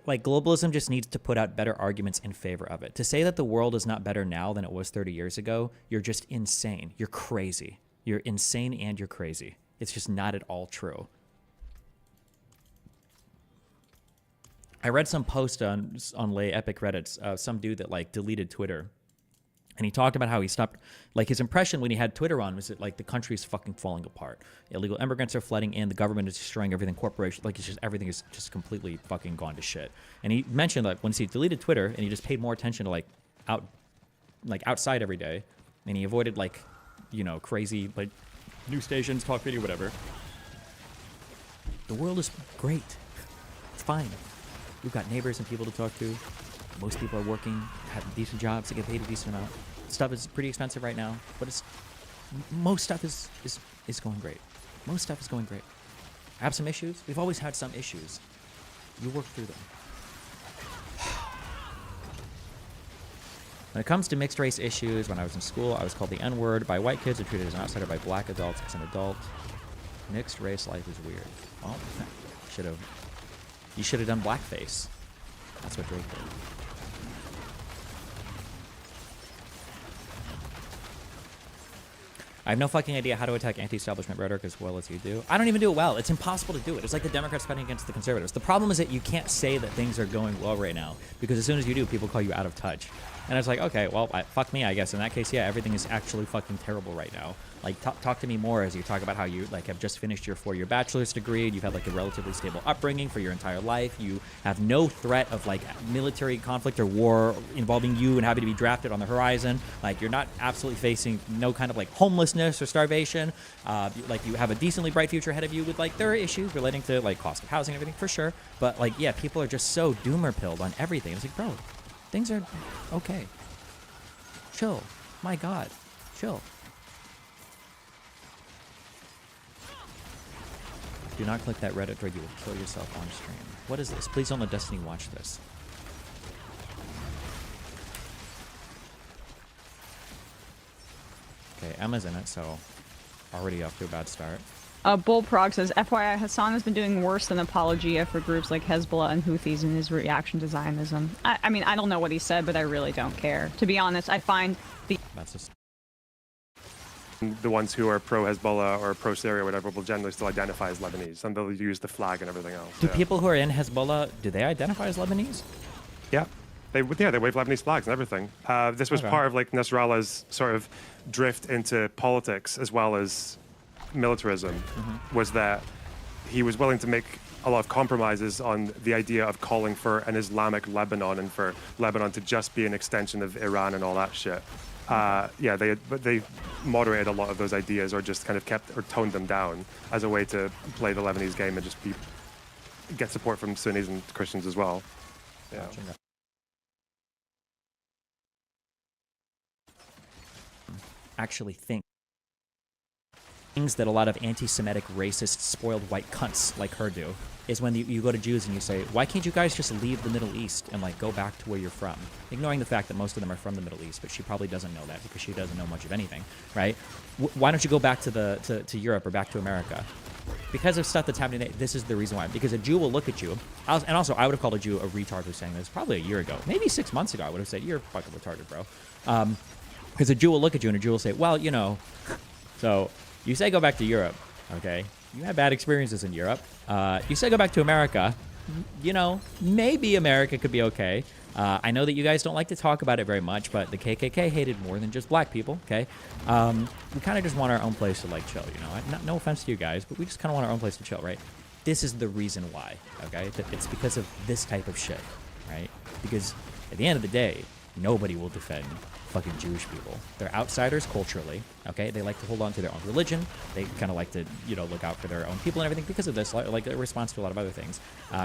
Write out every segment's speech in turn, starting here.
like globalism just needs to put out better arguments in favor of it. To say that the world is not better now than it was 30 years ago, you're just insane. You're crazy. You're insane and you're crazy. It's just not at all true. I read some post on Lay Epic Reddits, some dude that like deleted Twitter. And he talked about how he stopped, like his impression when he had Twitter on was that like the country is fucking falling apart. Illegal immigrants are flooding in, the government is destroying everything, corporations, like it's just, everything is just completely fucking gone to shit. And he mentioned that once he deleted Twitter and he just paid more attention to like outside every day, and he avoided like, you know, crazy like news stations, talk radio, whatever. The world is great. It's fine. We've got neighbors and people to talk to. Most people are working, have decent jobs, they get paid a decent amount. Stuff is pretty expensive right now, but most stuff is going great. Most stuff is going great. I have some issues. We've always had some issues. You work through them. When it comes to mixed race issues, when I was in school, I was called the N-word by white kids and treated as an outsider by black adults as an adult. Mixed race life is weird. Well, you should have done blackface. That's what Drake did. I have no fucking idea how to attack anti-establishment rhetoric as well as you do. I don't even do it well. It's impossible to do it. It's like the Democrats fighting against the conservatives. The problem is that you can't say that things are going well right now because as soon as you do, people call you out of touch. And it's like, okay, well, fuck me, I guess. In that case, yeah, everything is actually fucking terrible right now. Like, talk to me more as you talk about how you, like, have just finished your 4-year bachelor's degree, and you've had, like, a relatively stable upbringing for your entire life. You have no threat of, like, military conflict or war involving you and having to be drafted on the horizon. Like, you're not absolutely facing no kind of, like, homelessness or starvation. Like, you have a decently bright future ahead of you with, like, there are issues relating to, like, cost of housing and everything, for sure. But, like, yeah, people are just so doomer-pilled on everything. It's like, bro, things are okay. Chill. My God. Chill. Do not click that Reddit thread. You will kill yourself on stream. What is this? Please don't let Destiny watch this. Okay, Emma's in it, so already off to a bad start. Bullprog says, FYI, Hassan has been doing worse than Apologia for groups like Hezbollah and Houthis in his reaction to Zionism. I mean, I don't know what he said, but I really don't care. To be honest, I find the... That's just... The ones who are pro-Hezbollah or pro-Syria or whatever will generally still identify as Lebanese, and they'll use the flag and everything else. Do people who are in Hezbollah, do they identify as Lebanese? Yeah. They wave Lebanese flags and everything. This was part of like Nasrallah's sort of drift into politics as well as militarism, was that he was willing to make a lot of compromises on the idea of calling for an Islamic Lebanon and for Lebanon to just be an extension of Iran and all that shit. Yeah, they moderated a lot of those ideas or just kind of kept or toned them down as a way to play the Lebanese game and just get support from Sunnis and Christians as well. Yeah. Actually think things that a lot of anti-Semitic, racist, spoiled white cunts like her do is when you go to Jews and you say, why can't you guys just leave the Middle East and like go back to where you're from? Ignoring the fact that most of them are from the Middle East, but she probably doesn't know that because she doesn't know much of anything, right? Why don't you go back to Europe or back to America? Because of stuff that's happening today, this is the reason why. Because a Jew will look at you, and also I would have called a Jew a retard who's saying this probably a year ago, maybe 6 months ago. I would have said, you're fucking retarded, bro. Because a Jew will look at you and a Jew will say, well, you know, so you say go back to Europe, okay? You had bad experiences in Europe. You say go back to America, you know, maybe America could be okay. I know that you guys don't like to talk about it very much, but the KKK hated more than just black people, okay? We kind of just want our own place to, like, chill, you know? No offense to you guys, but we just kind of want our own place to chill, right? This is the reason why, okay? It's because of this type of shit, right? Because at the end of the day, nobody will defend fucking Jewish people. They're outsiders culturally, okay? They like to hold on to their own religion. They kind of like to, you know, look out for their own people and everything because of this, like a response to a lot of other things.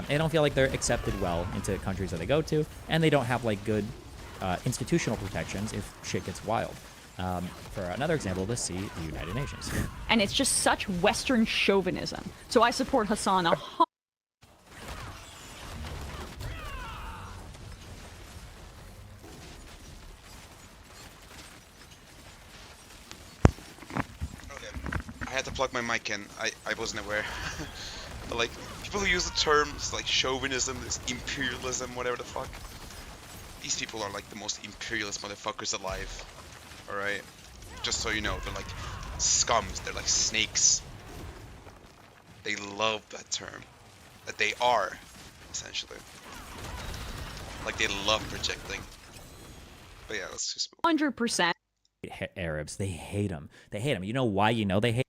They don't feel like they're accepted well into countries that they go to, and they don't have, like, good institutional protections if shit gets wild. For another example, let's see the United Nations. And it's just such Western chauvinism. So I support Hassan I had to plug my mic in. I wasn't aware. But like, people who use the terms like chauvinism, this imperialism, whatever the fuck. These people are like the most imperialist motherfuckers alive. Alright? Just so you know, they're like scums, they're like snakes. They love that term. That they are, essentially. Like they love projecting. But yeah, let's just 100%. Arabs, they hate them. They hate them. You know why? You know they hate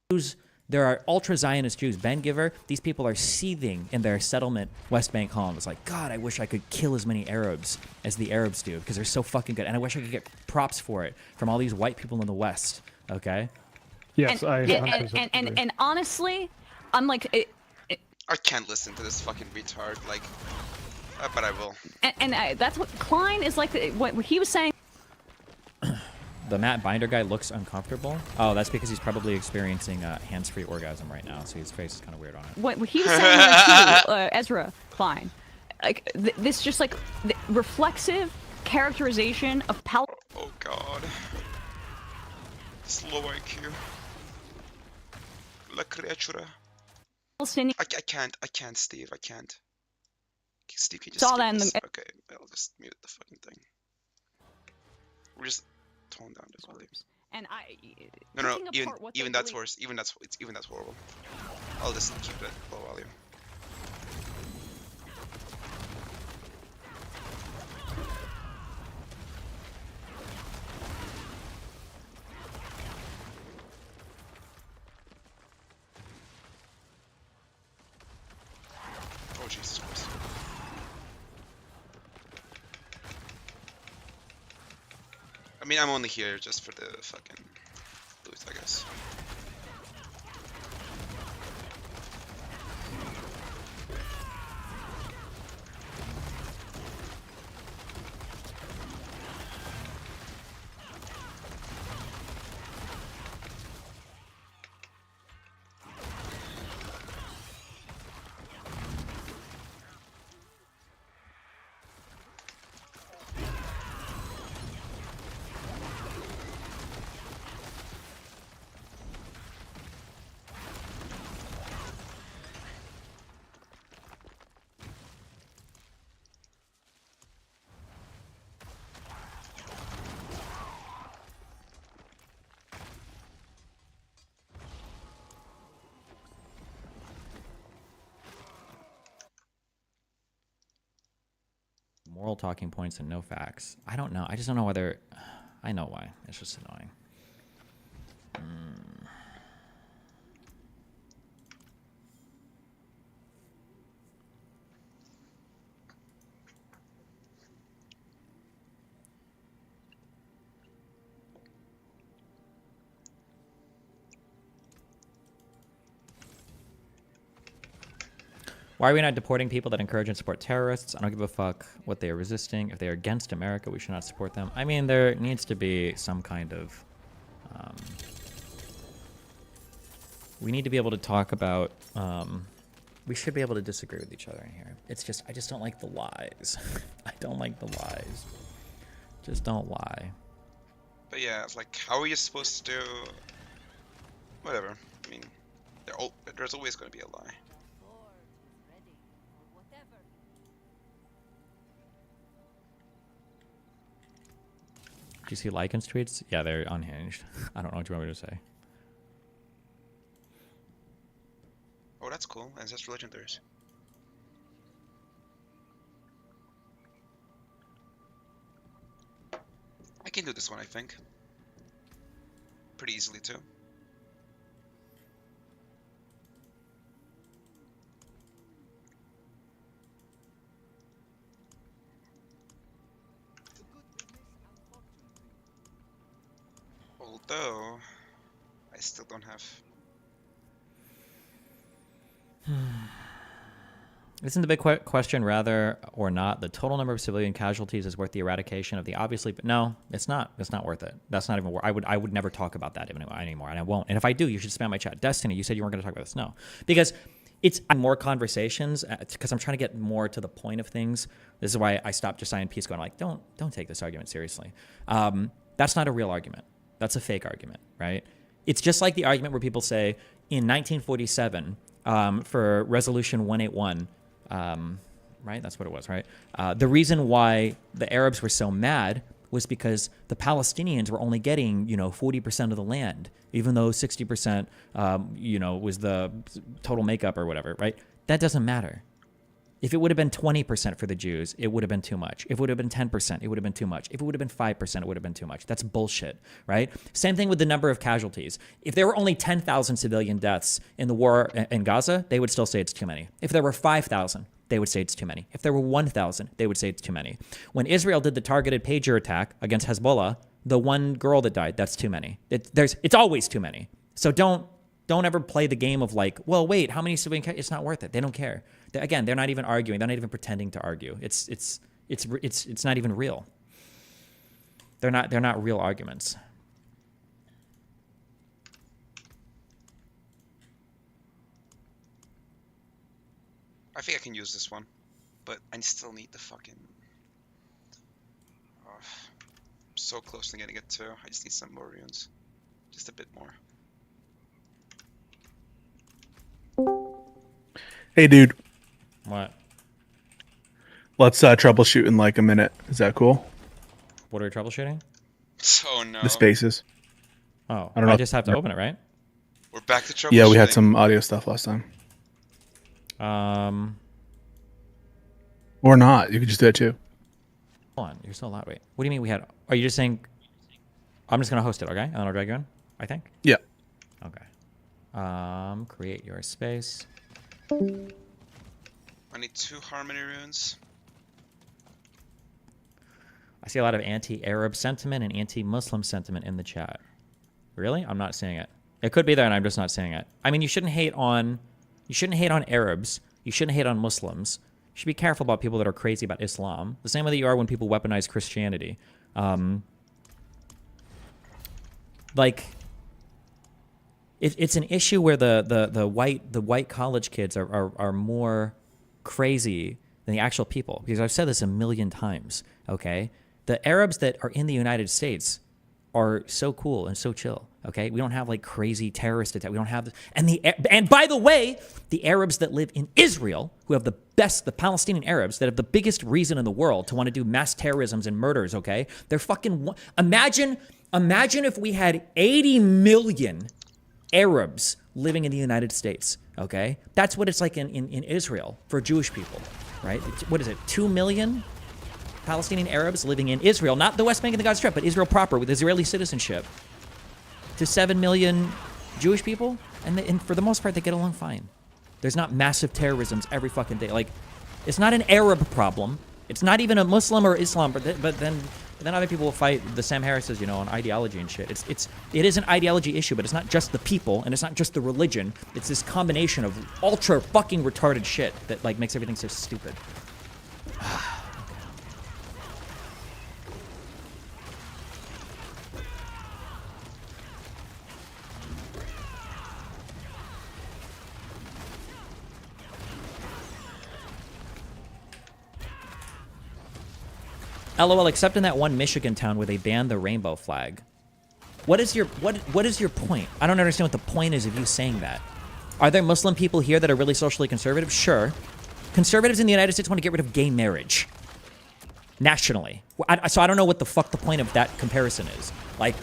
Jews. There are ultra-Zionist Jews. Ben Giver, these people are seething in their settlement West Bank homes. Like, God, I wish I could kill as many Arabs as the Arabs do because they're so fucking good. And I wish I could get props for it from all these white people in the West. Okay? Yes, and, I and honestly, I'm like... I can't listen to this fucking retard, like... but I will. And that's what Klein is like, what he was saying... The Matt Binder guy looks uncomfortable. Oh, that's because he's probably experiencing hands-free orgasm right now, so his face is kind of weird on it. What he was saying there too, Ezra Klein, like this just like reflexive characterization of Oh God. This low IQ. La criatura. Palestinian. I can't, Steve. I can't. Steve, can you just Saw skip that in this? the- Okay, I'll just mute the fucking thing. We're just tone down the volume. And I. No, picking apart what they even that's believe- worse. Even that's horrible. I'll just keep it at low volume. Oh Jesus Christ. I mean, I'm only here just for the fucking loot, I guess. Moral talking points and no facts. I don't know. I just don't know whether... I know why. It's just annoying. Why are we not deporting people that encourage and support terrorists? I don't give a fuck what they are resisting. If they are against America, we should not support them. I mean, there needs to be some kind of... we need to be able to talk about... we should be able to disagree with each other in here. It's just, I just don't like the lies. I don't like the lies. Just don't lie. But yeah, it's like, how are you supposed to do... Whatever. I mean, there's always going to be a lie. Do you see Lycan's tweets? Yeah, they're unhinged. I don't know what you want me to say. Oh, that's cool. Ancestral Legendaries. I can do this one, I think. Pretty easily, too. Although, I still don't have... Isn't the big question rather or not the total number of civilian casualties is worth the eradication of the obviously? But no, it's not. It's not worth it. That's not even. I would never talk about that anymore, and I won't. And if I do, you should spam my chat. Destiny, you said you weren't going to talk about this. No, because it's more conversations. Because I'm trying to get more to the point of things. This is why I stopped just signing peace, going like, don't take this argument seriously. That's not a real argument. That's a fake argument, right? It's just like the argument where people say in 1947. for Resolution 181. Right? That's what it was, right? The reason why the Arabs were so mad was because the Palestinians were only getting, 40% of the land, even though 60%, was the total makeup or whatever, right? That doesn't matter. If it would have been 20% for the Jews, it would have been too much. If it would have been 10%, it would have been too much. If it would have been 5%, it would have been too much. That's bullshit, right? Same thing with the number of casualties. If there were only 10,000 civilian deaths in the war in Gaza, they would still say it's too many. If there were 5,000, they would say it's too many. If there were 1,000, they would say it's too many. When Israel did the targeted pager attack against Hezbollah, the one girl that died, that's too many. It's always too many. So don't ever play the game of like, well, wait, how many civilian? It's not worth it. They don't care. Again, they're not even arguing. They're not even pretending to argue. It's not even real. They're not real arguments. I think I can use this one, but I still need the fucking. I'm so close to getting it too. I just need some more runes, just a bit more. Hey, dude. What? Let's troubleshoot in like a minute. Is that cool? What are we troubleshooting? Oh no. The spaces. Oh, I don't know. I just have to open it, right? We're back to troubleshooting. Yeah, we had some audio stuff last time. Or not. You could just do that too. Hold on. You're so loud. Wait. What do you mean we had? Are you just saying? I'm just gonna host it, okay? And then I'll drag you in. I think. Yeah. Okay. Create your space. I need 2 harmony runes. I see a lot of anti-Arab sentiment and anti-Muslim sentiment in the chat. Really? I'm not seeing it. It could be there, and I'm just not seeing it. I mean, you shouldn't hate on Arabs. You shouldn't hate on Muslims. You should be careful about people that are crazy about Islam. The same way that you are when people weaponize Christianity. It's an issue where the white college kids are more crazy than the actual people. Because I've said this a million times. Okay, the Arabs that are in the United States are so cool and so chill. Okay, we don't have like crazy terrorist attack. We don't have, and by the way, the Arabs that live in Israel, who have the Palestinian Arabs that have the biggest reason in the world to want to do mass terrorisms and murders. Okay, they're fucking. Imagine if we had 80 million Arabs living in the United States. Okay, that's what it's like in Israel for Jewish people, right? What is it? 2 million Palestinian Arabs living in Israel, not the West Bank and the Gaza Strip, but Israel proper with Israeli citizenship, to 7 million Jewish people, and for the most part, they get along fine. There's not massive terrorisms every fucking day. Like, it's not an Arab problem. It's not even a Muslim or Islam, but then other people will fight the Sam Harris's, on ideology and shit. It is an ideology issue, but it's not just the people, and it's not just the religion. It's this combination of ultra fucking retarded shit that like makes everything so stupid. LOL, except in that one Michigan town where they banned the rainbow flag. What is your point? I don't understand what the point is of you saying that. Are there Muslim people here that are really socially conservative? Sure. Conservatives in the United States want to get rid of gay marriage. Nationally. So I don't know what the fuck the point of that comparison is. Like,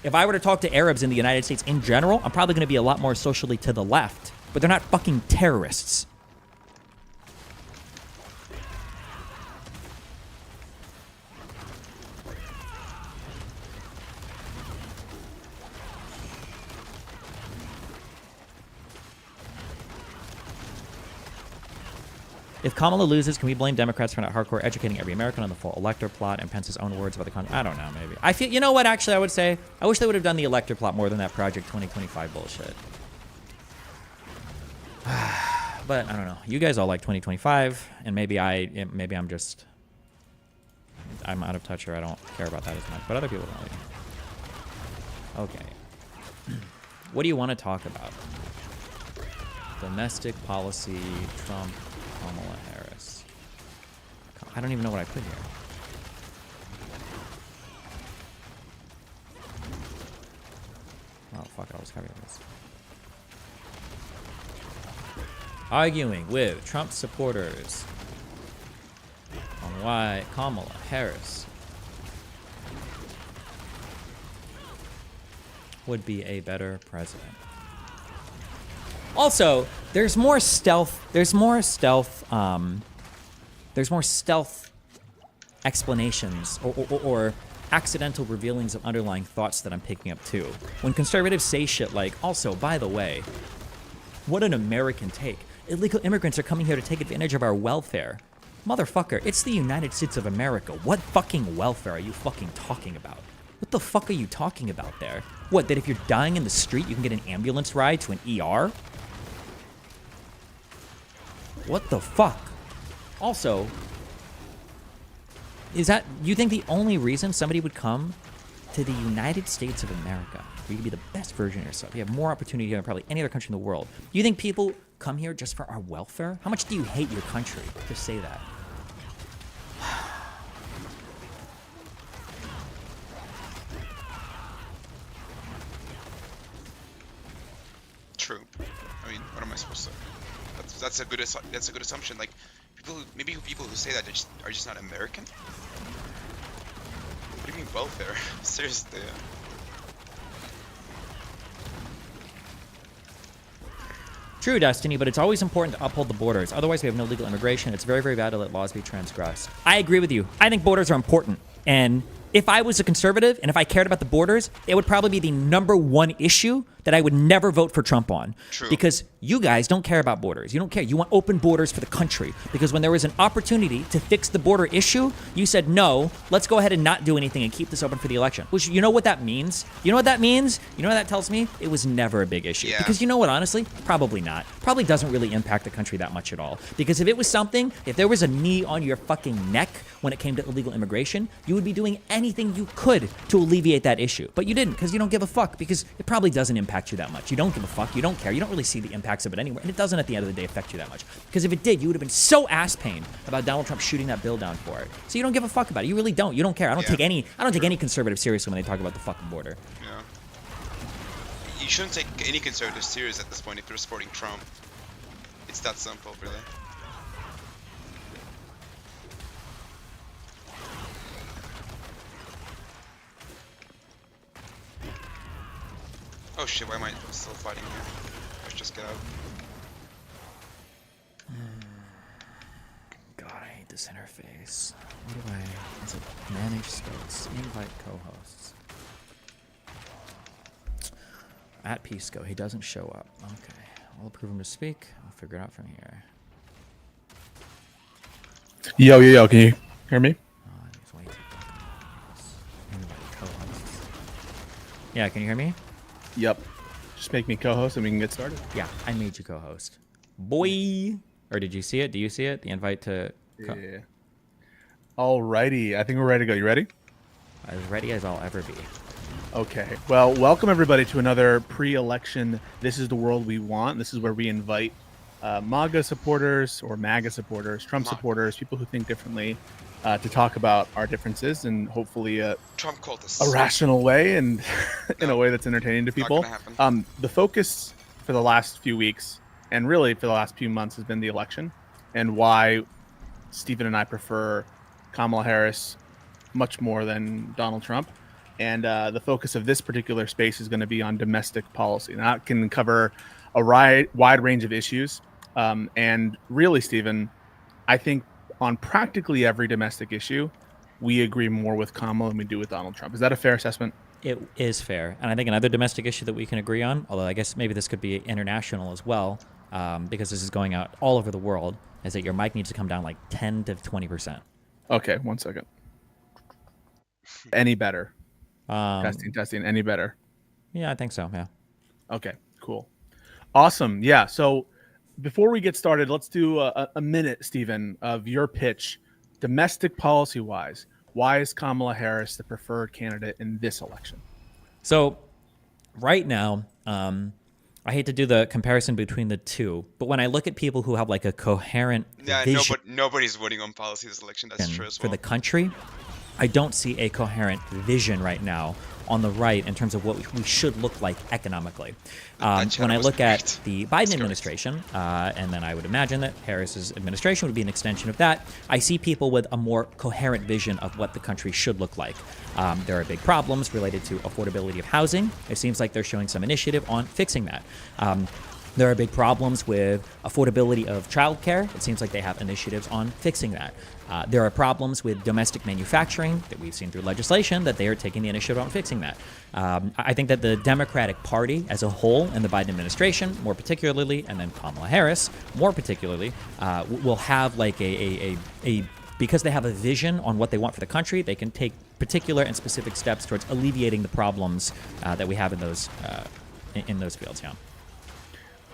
if I were to talk to Arabs in the United States in general, I'm probably going to be a lot more socially to the left. But they're not fucking terrorists. If Kamala loses, can we blame Democrats for not hardcore educating every American on the full elector plot and Pence's own words about the country? I don't know, maybe. I feel, you know what, actually, I would say, I wish they would have done the elector plot more than that Project 2025 bullshit. But, I don't know. You guys all like 2025, and maybe I'm out of touch or I don't care about that as much, but other people don't like it. Okay. What do you want to talk about? Domestic policy, Trump, Kamala Harris. I don't even know what I put here. Oh, fuck, I was copying this. arguing with Trump supporters on why Kamala Harris would be a better president. Also, there's more stealth explanations or accidental revealings of underlying thoughts that I'm picking up too. When conservatives say shit like, also, by the way, what an American take. Illegal immigrants are coming here to take advantage of our welfare. Motherfucker, it's the United States of America. What fucking welfare are you fucking talking about? What the fuck are you talking about there? What, that if you're dying in the street, you can get an ambulance ride to an ER? What the fuck? Also, is that, you think the only reason somebody would come to the United States of America, where you can be the best version of yourself, you have more opportunity than probably any other country in the world, you think people come here just for our welfare? How much do you hate your country? Just say that. True. I mean, what am I supposed to? That's a good assumption. Like, people who say that are just not American. What do you mean welfare? Seriously. True, Destiny, but it's always important to uphold the borders. Otherwise, we have no legal immigration. It's very, very bad to let laws be transgressed. I agree with you. I think borders are important. And if I was a conservative and if I cared about the borders, it would probably be the #1 issue that I would never vote for Trump on. True. Because you guys don't care about borders. You don't care. You want open borders for the country. Because when there was an opportunity to fix the border issue, you said, no, let's go ahead and not do anything and keep this open for the election. Which, you know what that means? You know what that means? You know what that tells me? It was never a big issue. Yeah. Because you know what, honestly? Probably not. Probably doesn't really impact the country that much at all. Because if it was something, if there was a knee on your fucking neck when it came to illegal immigration, you would be doing anything you could to alleviate that issue. But you didn't, because you don't give a fuck, because it probably doesn't impact you that much. You don't give a fuck. You don't care. You don't really see the impacts of it anywhere. And it doesn't at the end of the day affect you that much. Because if it did, you would have been so ass-pained about Donald Trump shooting that bill down for it. So you don't give a fuck about it. You really don't. You don't care. I don't take any conservative seriously when they talk about the fucking border. Yeah. You shouldn't take any conservatives serious at this point if you're supporting Trump. It's that simple, really. Oh shit, why am I still fighting here? Let's just get out. God, I hate this interface. What do I... Is it manage space? Invite co-hosts. At Pisco, he doesn't show up. Okay. I'll approve him to speak. I'll figure it out from here. Yo, can you hear me? He's way too fucking invite co-hosts. Yeah, can you hear me? Yep. Just make me co-host and we can get started. Yeah, I made you co-host. Boy! Or did you see it? Do you see it? The invite to... Yeah. Alrighty. I think we're ready to go. You ready? As ready as I'll ever be. Okay. Well, welcome everybody to another pre-election This Is the World We Want. This is where we invite MAGA supporters or MAGA supporters, Trump supporters, people who think differently, to talk about our differences and hopefully Trump called us a rational way and in a way that's entertaining to people. The focus for the last few weeks and really for the last few months has been the election and why Stephen and I prefer Kamala Harris much more than Donald Trump. And the focus of this particular space is going to be on domestic policy. Now, it can cover a wide range of issues. And really, Stephen, I think on practically every domestic issue, we agree more with Kamala than we do with Donald Trump. Is that a fair assessment? It is fair. And I think another domestic issue that we can agree on, although I guess maybe this could be international as well, because this is going out all over the world, is that your mic needs to come down like 10 to 20%. Okay, 1 second. Any better? Testing. Any better? Yeah, I think so. Yeah. Okay, cool. Awesome. Yeah. So before we get started, let's do a minute, Stephen, of your pitch, domestic policy wise. Why is Kamala Harris the preferred candidate in this election? So right now, I hate to do the comparison between the two, but when I look at people who have like a coherent vision nobody's winning on policy this election. That's true as well. for the country, I don't see a coherent vision right now on the right in terms of what we should look like economically. When I look at the Biden administration, and then I would imagine that Harris's administration would be an extension of that, I see people with a more coherent vision of what the country should look like. There are big problems related to affordability of housing. It seems like they're showing some initiative on fixing that. There are big problems with affordability of childcare. It seems like they have initiatives on fixing that. There are problems with domestic manufacturing that we've seen through legislation that they are taking the initiative on fixing that. I think that the Democratic Party as a whole and the Biden administration, more particularly, and then Kamala Harris, more particularly, will have like because they have a vision on what they want for the country, they can take particular and specific steps towards alleviating the problems that we have in those fields. Yeah.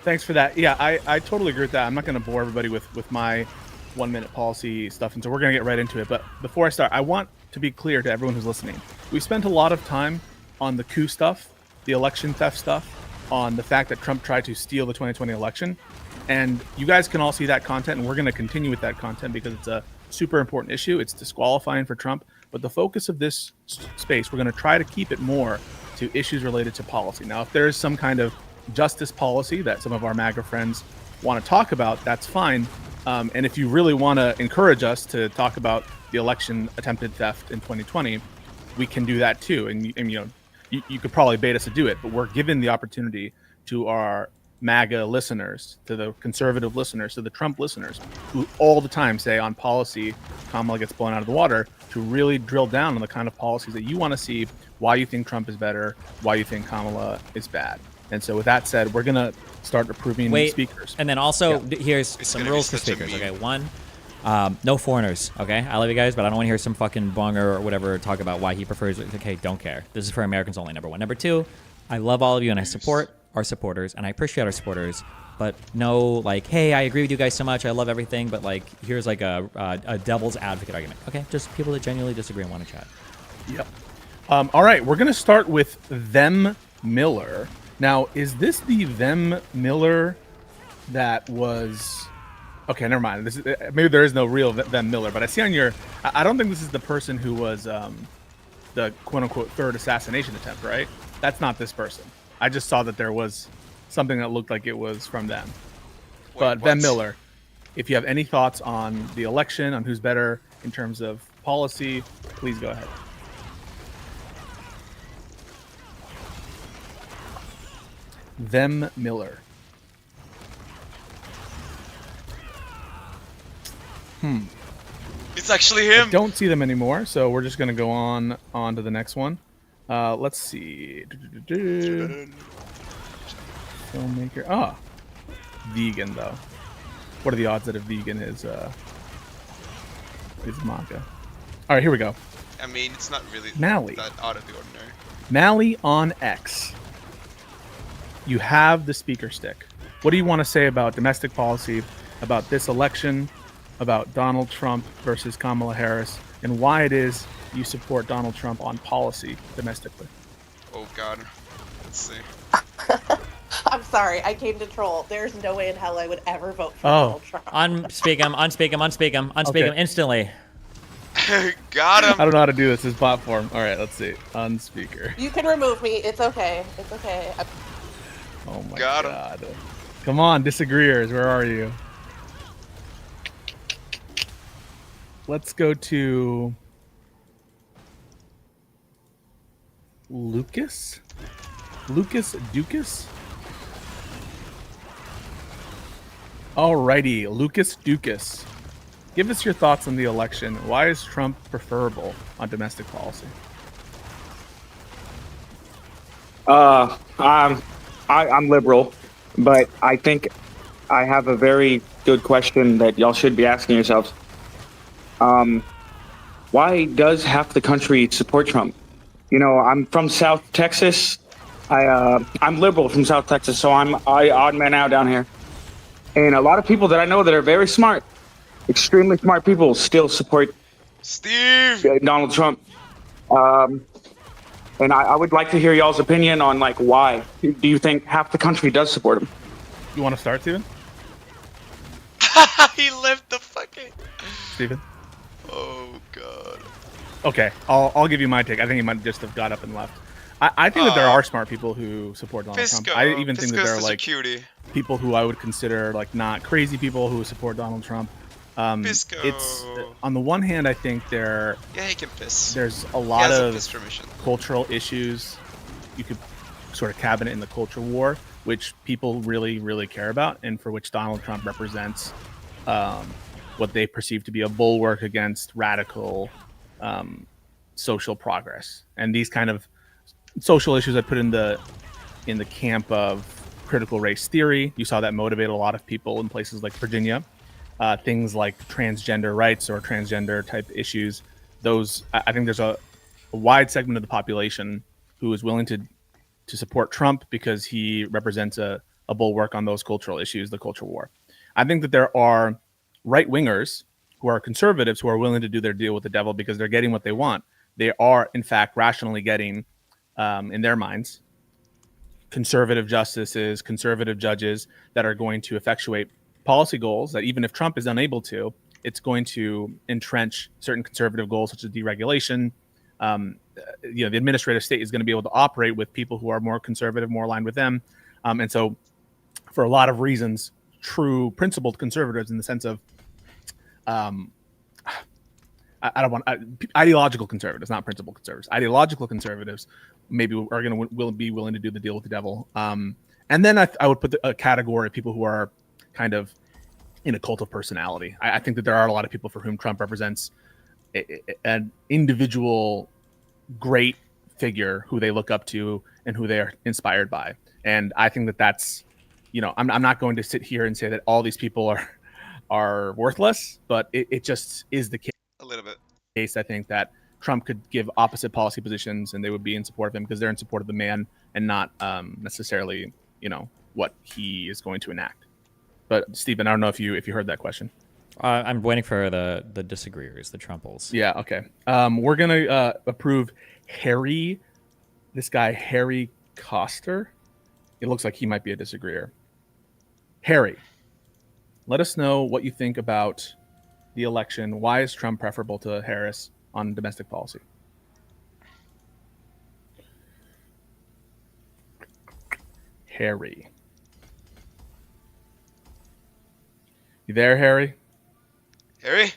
Thanks for that. Yeah, I totally agree with that. I'm not going to bore everybody with my 1-minute policy stuff, and so we're going to get right into it. But before I start, I want to be clear to everyone who's listening. We spent a lot of time on the coup stuff, the election theft stuff, on the fact that Trump tried to steal the 2020 election. And you guys can all see that content, and we're going to continue with that content because it's a super important issue. It's disqualifying for Trump. But the focus of this space, we're going to try to keep it more to issues related to policy. Now, if there is some kind of justice policy that some of our MAGA friends want to talk about, that's fine. And if you really want to encourage us to talk about the election attempted theft in 2020, we can do that too. And you could probably bait us to do it, but we're given the opportunity to our MAGA listeners, to the conservative listeners, to the Trump listeners, who all the time say on policy, Kamala gets blown out of the water, to really drill down on the kind of policies that you want to see, why you think Trump is better, why you think Kamala is bad. And so with that said, we're going to start approving speakers. And then also, here's some rules for speakers. Okay, one, no foreigners. Okay, I love you guys, but I don't want to hear some fucking bonger or whatever talk about why he prefers it. Okay, don't care. This is for Americans only, number one. Number two, I love all of you and I support our supporters and I appreciate our supporters, but no, like, hey, I agree with you guys so much. I love everything, but like, here's like a devil's advocate argument. Okay, just people that genuinely disagree and want to chat. Yep. All right, we're going to start with Them Miller. Now, is this the Them Miller that was... Okay, never mind. This is, maybe there is no real Them Miller, but I see on your... I don't think this is the person who was the quote-unquote third assassination attempt, right? That's not this person. I just saw that there was something that looked like it was from them. Wait, but what? Them Miller, if you have any thoughts on the election, on who's better in terms of policy, please go ahead. Them Miller. It's actually him. I don't see them anymore, so we're just gonna go on to the next one. Let's see. Filmmaker. Ah, vegan though. What are the odds that a vegan is manga? All right, here we go. I mean, it's not really Mally. that out of the ordinary. Mally on X. You have the speaker stick. What do you want to say about domestic policy, about this election, about Donald Trump versus Kamala Harris, and why it is you support Donald Trump on policy domestically? Oh God. Let's see. I'm sorry, I came to troll. There's no way in hell I would ever vote for Donald Trump. Unspeak him instantly. Got him. I don't know how to do this. This platform. All right, let's see. Unspeaker. You can remove me. It's okay. It's okay. Oh my Got God. Come on, disagreeers. Where are you? Let's go to Lucas. Lucas Dukas. Alrighty, Lucas Dukas. Give us your thoughts on the election. Why is Trump preferable on domestic policy? I'm liberal, but I think I have a very good question that y'all should be asking yourselves. Why does half the country support Trump? You know, I'm from South Texas. I'm liberal from South Texas, so I'm odd man out down here. And a lot of people that I know that are very smart, extremely smart people, still support Donald Trump. And I would like to hear y'all's opinion on, like, why do you think half the country does support him? You want to start, Steven? He left the fucking... Steven? Oh God. Okay, I'll give you my take. I think he might just have got up and left. I think that there are smart people who support Donald Trump. I even think that there are like people who I would consider like not crazy people who support Donald Trump. It's on the one hand, I think he can piss. There's a lot of cultural issues you could sort of cabinet in the culture war, which people really, really care about, and for which Donald Trump represents what they perceive to be a bulwark against radical social progress. And these kind of social issues I put in the camp of critical race theory. You saw that motivate a lot of people in places like Virginia. Things like transgender rights or transgender type issues. Those, I think there's a wide segment of the population who is willing to support Trump because he represents a bulwark on those cultural issues, the culture war. I think that there are right wingers who are conservatives who are willing to do their deal with the devil because they're getting what they want. They are, in fact, rationally getting, in their minds, conservative justices, conservative judges that are going to effectuate policy goals that even if Trump is unable to, it's going to entrench certain conservative goals such as deregulation. The administrative state is going to be able to operate with people who are more conservative, more aligned with them. And so for a lot of reasons, true principled conservatives in the sense of ideological conservatives, not principled conservatives. Ideological conservatives maybe are going to be willing to do the deal with the devil. And then I would put a category of people who are kind of in a cult of personality. I think that there are a lot of people for whom Trump represents an individual great figure who they look up to and who they are inspired by. And I think that that's, I'm not going to sit here and say that all these people are worthless, but it just is the case. A little bit. I think that Trump could give opposite policy positions and they would be in support of him because they're in support of the man and not necessarily, what he is going to enact. But Stephen, I don't know if you heard that question. I'm waiting for the disagreeers, the Trumples. Yeah, okay. We're gonna approve this guy Harry Koster. It looks like he might be a disagreeer. Harry, let us know what you think about the election. Why is Trump preferable to Harris on domestic policy? Harry. You there, Harry? Harry?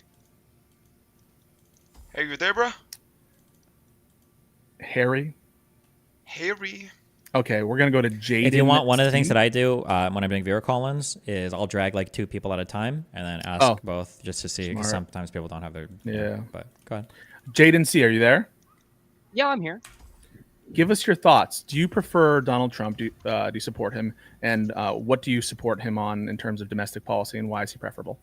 Are you there, bro? Harry? Okay, we're going to go to Jaden. If you want, one of the things that I do when I'm doing viewer call-ins is I'll drag like 2 people at a time and then ask both just to see, because sometimes people don't have their... Yeah. But go ahead. Jaden C., are you there? Yeah, I'm here. Give us your thoughts. Do you prefer Donald Trump? Do you support him? And what do you support him on in terms of domestic policy, and why is he preferable?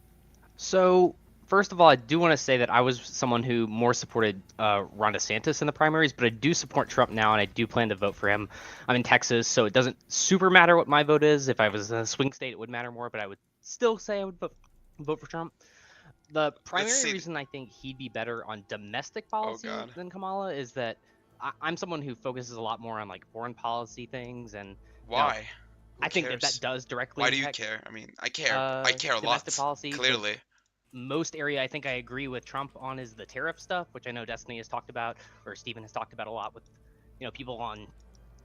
So, first of all, I do want to say that I was someone who more supported Ron DeSantis in the primaries, but I do support Trump now, and I do plan to vote for him. I'm in Texas, so it doesn't super matter what my vote is. If I was in a swing state, it would matter more, but I would still say I would vote for Trump. The primary reason I think he'd be better on domestic policy than Kamala is that I'm someone who focuses a lot more on like foreign policy things, and why? I think that does directly. Why do you care? I mean, I care. I care a lot. Domestic policy, clearly. Most area I think I agree with Trump on is the tariff stuff, which I know Destiny has talked about, or Stephen has talked about a lot with, people on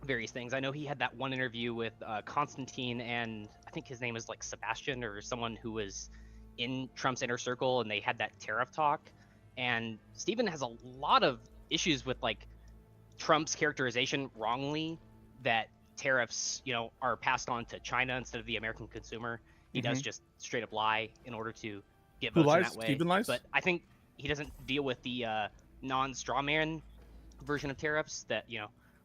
various things. I know he had that one interview with Constantine, and I think his name is like Sebastian or someone who was in Trump's inner circle, and they had that tariff talk. And Stephen has a lot of issues with like Trump's characterization wrongly that tariffs, are passed on to China instead of the American consumer. He does just straight up lie in order to get votes in that way. Stephen lies? But I think he doesn't deal with the non-strawman version of tariffs that,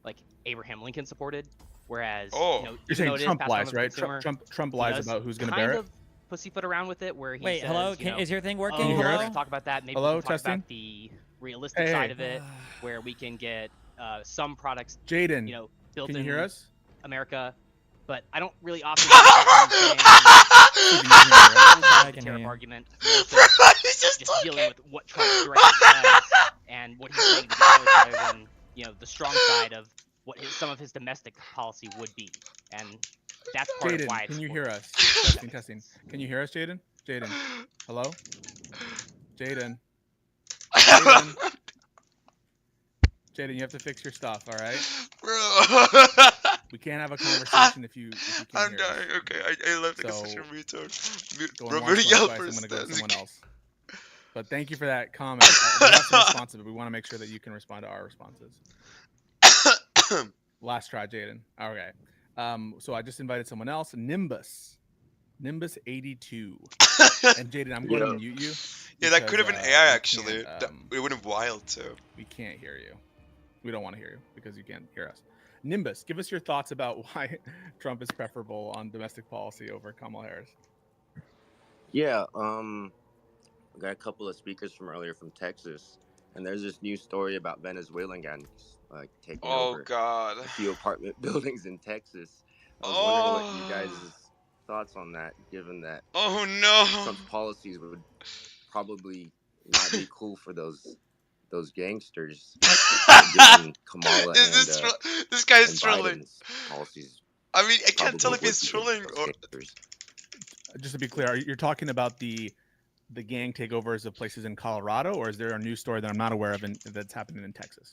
like Abraham Lincoln supported. Whereas, you're saying Trump lies, right? Trump lies about who's going to bear it? Kind of pussyfoot around with it where he says, hello? Is your thing working? We're going to talk about that. Maybe hello, we can talk testing? about the realistic side of it, where we can get some products, Jaden, built can you in hear us? America, but I don't really often tariff argument. Just dealing with what Trump directly says and what he's saying to the votes rather than the strong side of what some of his domestic policy would be, and that's part of why. Can you hear us? Testing. Can you hear us, Jaden? Jaden, hello? Jaden. Jaden, you have to fix your stuff. All right. Bro. We can't have a conversation if you can't I'm hear dying. us. Okay, I left like So, such a retard. Going Bro, once, yell going twice. I'm first. gonna go to someone Okay. else. But thank you for that comment. We have some responses, but we want to make sure that you can respond to our responses. Last try, Jaden. Okay. So I just invited someone else. Nimbus 82. And Jaden, I'm going to mute you. Yeah, that could have been AI actually. It would have wild too. We can't hear you. We don't want to hear you because you can't hear us. Nimbus, give us your thoughts about why Trump is preferable on domestic policy over Kamala Harris. Yeah, we got a couple of speakers from earlier from Texas, and there's this new story about Venezuelan gangs taking over a few apartment buildings in Texas. I was wondering what you guys' thoughts on that, given that Trump's policies would probably not be cool for those gangsters. Given Kamala this guy is trolling. Biden's policies. I mean, I can't tell if he's trolling or. Just to be clear, you're talking about the gang takeovers of places in Colorado, or is there a news story that I'm not aware of that's happening in Texas?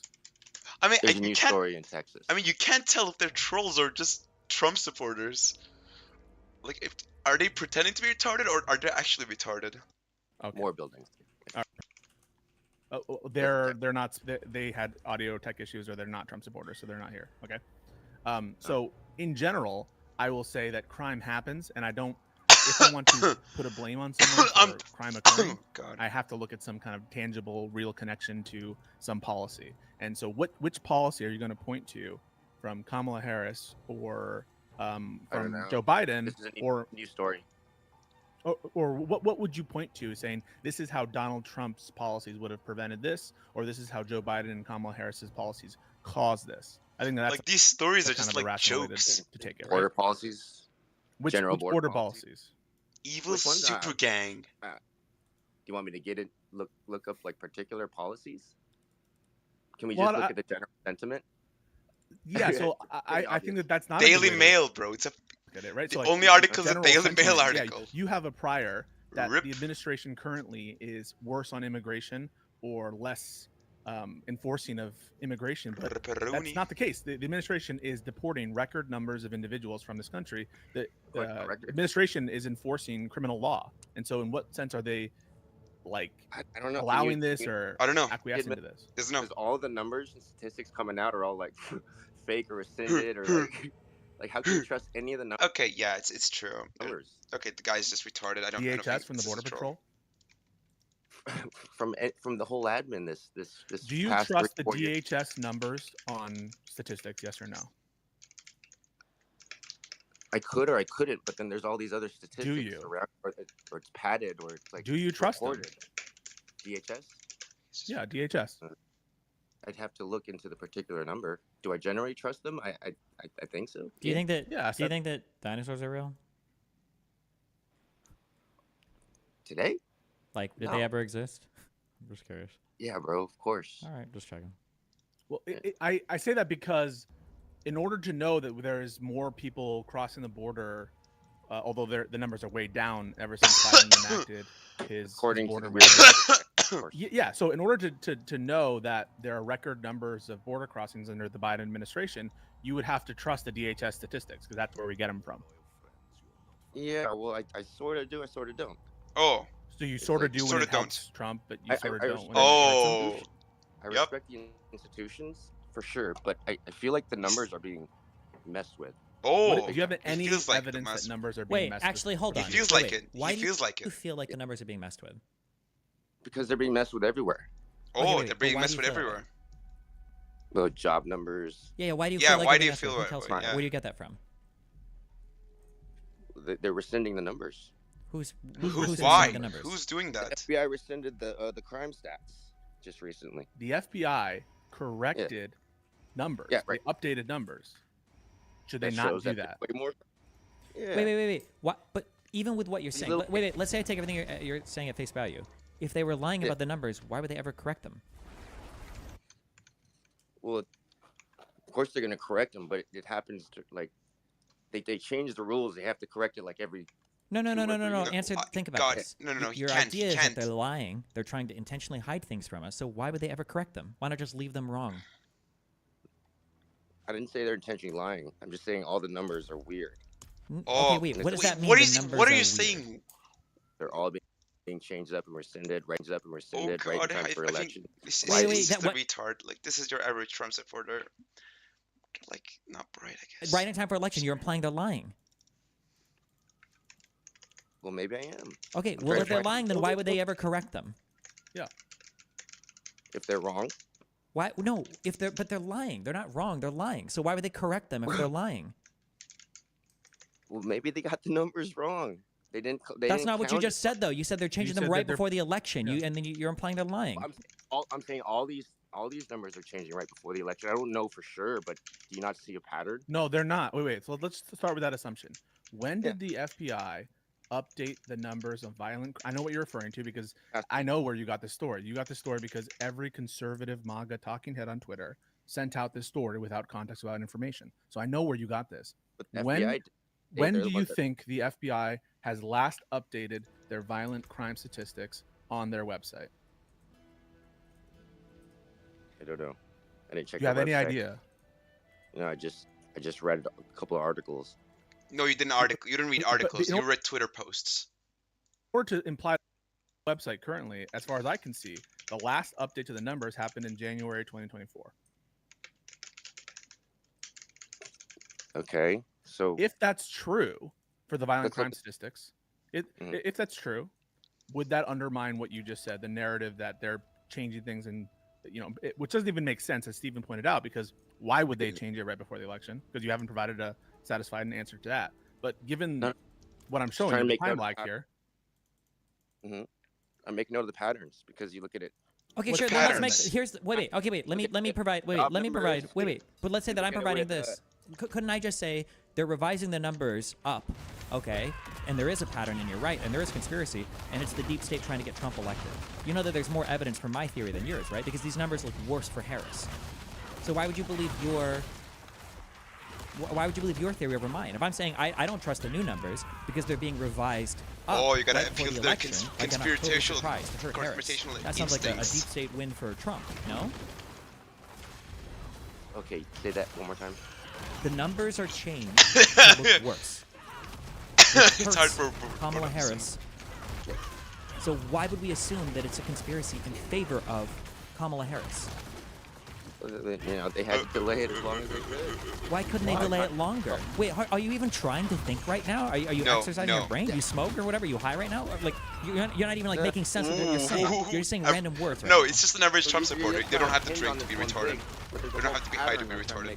I mean, there's a news story in Texas. I mean, you can't tell if they're trolls or just Trump supporters. Like, are they pretending to be retarded or are they actually retarded? Okay. More buildings. They're not. They had audio tech issues, or they're not Trump supporters, so they're not here. Okay. So in general, I will say that crime happens, and I don't. If I want to put a blame on someone for crime occurring, I have to look at some kind of tangible, real connection to some policy. And so, which policy are you going to point to from Kamala Harris or from Joe Biden, this is a or new story? Or what would you point to saying this is how Donald Trump's policies would have prevented this, or this is how Joe Biden and Kamala Harris's policies caused this? I think that's like these stories are just like jokes. To take it, border right? policies. Which border policies? Evil super gang. Do you want me to get it? Look up like particular policies. Can we just look at the general sentiment? Yeah. So I think that's not Daily Mail, bro. It's a look at it, right? the so only article is a Daily Mail article. Yeah, you have a prior that the administration currently is worse on immigration or less enforcing of immigration, but that's not the case. The administration is deporting record numbers of individuals from this country. The administration is enforcing criminal law, and so in what sense are they like I don't know, allowing this or I don't know acquiescing to this? Because all the numbers and statistics coming out are all like fake or rescinded or like how can you trust any of the numbers? Okay, yeah, it's true. Okay, the guy's just retarded. I don't. DHS from the Border Patrol. From the whole admin this do you trust the DHS numbers on statistics, yes or no? I could or I couldn't, but then there's all these other statistics. Do you? Or it's padded or it's like. Do you trust them? DHS? Yeah, DHS. I'd have to look into the particular number. Do I generally trust them? I think so. Do you think that? Yeah. Do you think that dinosaurs are real? Today? Like, did they ever exist? I'm just curious. Yeah, bro. Of course. All right, just checking. Well, I say that because in order to know that there is more people crossing the border, although the numbers are way down ever since Biden enacted his border rules. Yeah, so in order to know that there are record numbers of border crossings under the Biden administration, you would have to trust the DHS statistics because that's where we get them from. Yeah, well, I sort of do, I sort of don't. Oh. So you sort of do when it helps Trump, but you sort of don't. I respect the institutions for sure, but I feel like the numbers are being messed with. Oh, do you have any evidence that numbers are being messed with? Wait, actually, hold on. He feels like it. Why he feels like it. You feel like the numbers are being messed with? Because they're being messed with everywhere. Oh, they're being messed with everywhere. Well, job numbers. Yeah, why do you feel like why do you feel where do you get that from? They're rescinding the numbers. Who's why? the numbers? Who's doing that? The FBI rescinded the crime stats just recently. The FBI corrected numbers. Yeah, right. They updated numbers. Should they not do that? Way more. Yeah. Wait. What? But even with what you're saying, wait. Let's say I take everything you're saying at face value. If they were lying about the numbers, why would they ever correct them? Well, of course they're going to correct them, but it happens to like they change the rules. They have to correct it like every. No. Think about this. No. Your idea is that they're lying. They're trying to intentionally hide things from us. So why would they ever correct them? Why not just leave them wrong? I didn't say they're intentionally lying. I'm just saying all the numbers are weird. Okay, wait. What does that mean? What are you weird? saying? They're all being changed up and rescinded, right in God, time for I think election. this Wait, is that the what- retard. Like, this is your average Trump supporter. Like, not bright, I guess. Right in time for election. You're implying they're lying. Well, maybe I am. Okay, well, if they're lying, then why would they ever correct them? Yeah. If they're wrong, Why? No, but they're lying. They're not wrong. They're lying. So why would they correct them if they're lying? well, maybe they got the numbers wrong. They didn't. That's not what you just said, though. You said they're changing them right before the election. Yeah. And then you're implying they're lying. I'm saying all these numbers are changing right before the election. I don't know for sure, but do you not see a pattern? No, they're not. Wait. So let's start with that assumption. When did the FBI update the numbers of violent? I know what you're referring to because I know where you got this story. You got this story because every conservative MAGA talking head on Twitter sent out this story without context, without information. So I know where you got this. But the When FBI, when do you think the FBI has last updated their violent crime statistics on their website? I don't know. I didn't check. Do you have any website. idea? No, I just read a couple of articles. No, you didn't You didn't read articles. You read Twitter posts. Or to imply the website currently, as far as I can see, the last update to the numbers happened in January 2024. Okay, so if that's true for the violent crime statistics, if that's true, would that undermine what you just said, the narrative that they're changing things and which doesn't even make sense, as Stephen pointed out, because why would they change it right before the election? Because you haven't provided a satisfied answer to that. But given what I'm showing you, the time lag here. I make note of the patterns because you look at it. Okay, sure. Then let's make. Here's wait. Okay, wait. Let me provide. Wait. But let's say that I'm providing this. Couldn't I just say they're revising the numbers up? Okay, and there is a pattern, and you're right, and there is conspiracy, and it's the deep state trying to get Trump elected. You know that there's more evidence for my theory than yours, right? Because these numbers look worse for Harris. So why would you believe your theory over mine? If I'm saying I don't trust the new numbers because they're being revised up. Oh, you gotta right appeal the to their election, conspiratorial That sounds like a deep state win for Trump, no? Okay, say that one more time. The numbers are changed to look worse. It's hard for Kamala Harris. So why would we assume that it's a conspiracy in favor of Kamala Harris? They had to delay it as long as they could. Why couldn't they delay it longer? Wait, are you even trying to think right now? Are you exercising your brain? Do you smoke or whatever? Are you high right now? Or, like you're not even like making sense of what you're saying. You're just saying random words. Right No, now. It's just an average Trump supporter. They don't have to drink to be retarded. They don't have to be high to be retarded.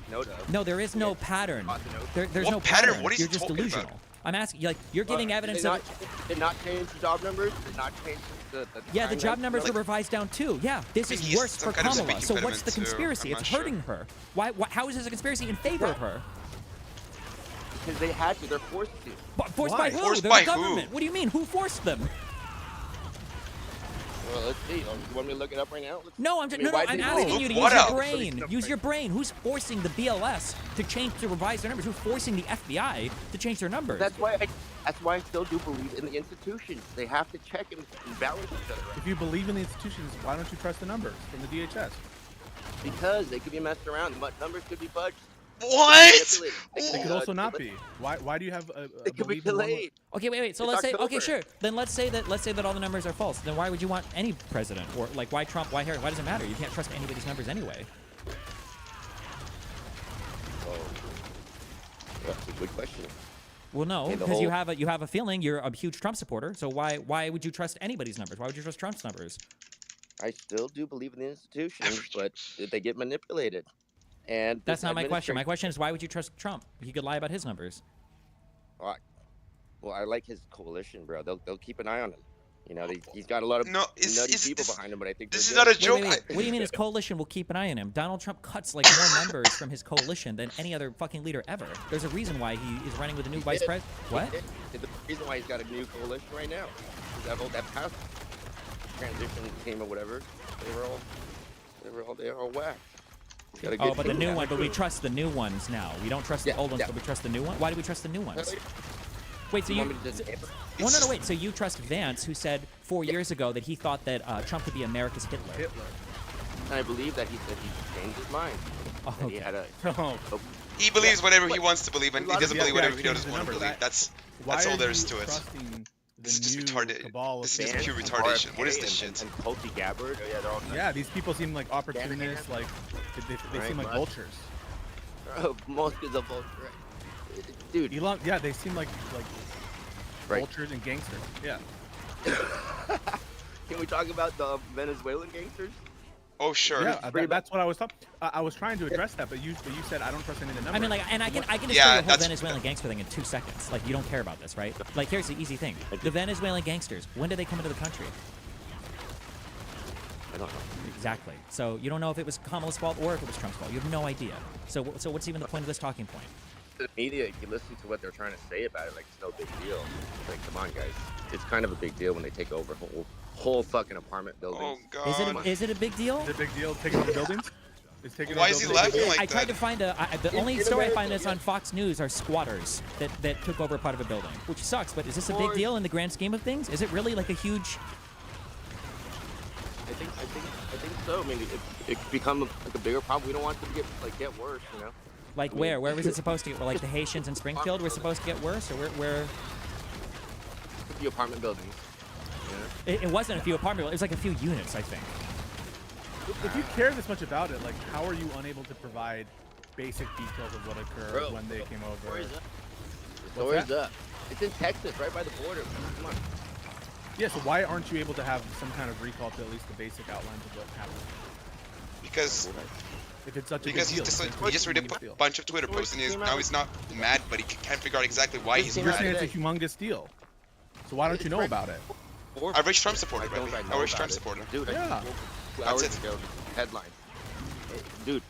No, there is no pattern. There's no pattern? What are you You're just talking delusional. about? I'm asking you, like, you're giving evidence of. Did not change the job numbers. Did not change the Yeah, the job numbers are revised down too. Yeah, this is worse for Kamala. So what's the conspiracy? It's hurting her. Why? How is this a conspiracy in favor of her? Because they had to. They're forced to. But forced by who? Forced They're by the government. who? What do you mean? Who forced them? Well, let's see. You want me to look it up right now? No, I'm asking you to use your brain. Use your brain. Who's forcing the BLS to revise their numbers? Who's forcing the FBI to change their numbers? That's why I still do believe in the institutions. They have to check and balance each other. If you believe in the institutions, why don't you trust the numbers from the DHS? Because they could be messed around. The numbers could be fudged. What? They could also not be. Why do you have a They could be belief in one? delayed. Okay, wait. So let's say, okay, sure. Then let's say that all the numbers are false. Then why would you want any president? Or like, why Trump? Why Harris? Why does it matter? You can't trust anybody's numbers anyway. That's a good question. Well, no, because you have a feeling you're a huge Trump supporter. So why would you trust anybody's numbers? Why would you trust Trump's numbers? I still do believe in the institutions, but they get manipulated. And that's not my question. My question is, why would you trust Trump? He could lie about his numbers. Well, I like his coalition, bro. They'll keep an eye on him. You know, he's got a lot of nutty people behind him, but I think this is not a joke. Wait. What do you mean his coalition will keep an eye on him? Donald Trump cuts like more members from his coalition than any other fucking leader ever. There's a reason why he is running with a new vice president. What? The reason why he's got a new coalition right now is that past transition team or whatever, they were all whacked. Oh, but the new one. But we trust the new ones now. We don't trust the old ones, but we trust the new one. Why do we trust the new ones? Wait, so wait. So you trust Vance, who said 4 years ago that he thought that Trump could be America's Hitler. And I believe that he said he changed his mind. Oh, and he had a. He believes whatever he wants to believe, and he doesn't believe whatever he change doesn't the want to number. believe. That's Why all are there is you to it. trusting This is the just new retarded. cabal of This is just fans? pure And retardation. What is RFK this shit? And Tulsi Gabbard. Oh, yeah, they're all. Yeah, these people seem like opportunists. Like they Right, seem like Musk. vultures. Most is a vulture, right? Dude. Elon, yeah, they seem like Right. vultures and gangsters. Yeah. Can we talk about the Venezuelan gangsters? Oh sure. Yeah, that's what I was talking. I was trying to address that, but you said I don't trust any of the numbers. I mean, like, and I can just Yeah, tell you the whole that's- Venezuelan gangster thing in 2 seconds. Like, you don't care about this, right? Like, here's the easy thing: the Venezuelan gangsters. When did they come into the country? I don't know. Exactly. So you don't know if it was Kamala's fault or if it was Trump's fault. You have no idea. So what's even the point of this talking point? The media, you listen to what they're trying to say about it, like it's no big deal. Like, come on, guys. It's kind of a big deal when they take over whole fucking apartment buildings. Oh god. Is it a big deal? Is it a big deal taking over buildings? Why is he laughing like I tried to that? find the only story I find that's on Fox News are squatters that took over part of a building, which sucks. But is this a big deal in the grand scheme of things? Is it really like a huge? I think so. I mean, it could become like a bigger problem. We don't want it to get worse, you know. Like I mean, where? Where was it supposed to get? Well, like the Haitians in Springfield were supposed to get worse, or where? A few apartment buildings. Yeah. It wasn't a few apartment. It was like a few units, I think. If you care this much about it, like, how are you unable to provide basic details of what occurred when they came over? The story's up. It's in Texas, right by the border. Come on. Yeah, so why aren't you able to have some kind of recall to at least the basic outlines of what happened? Because If it's such a because big deal, he just read a bunch of Twitter posts, and now he's not mad, but he can't figure out exactly why he's You're saying mad. it's a humongous deal. So why don't you know about it? I wish Trump supported, right? I wish Trump supported. Dude, Yeah. That's it. Headline. Dude,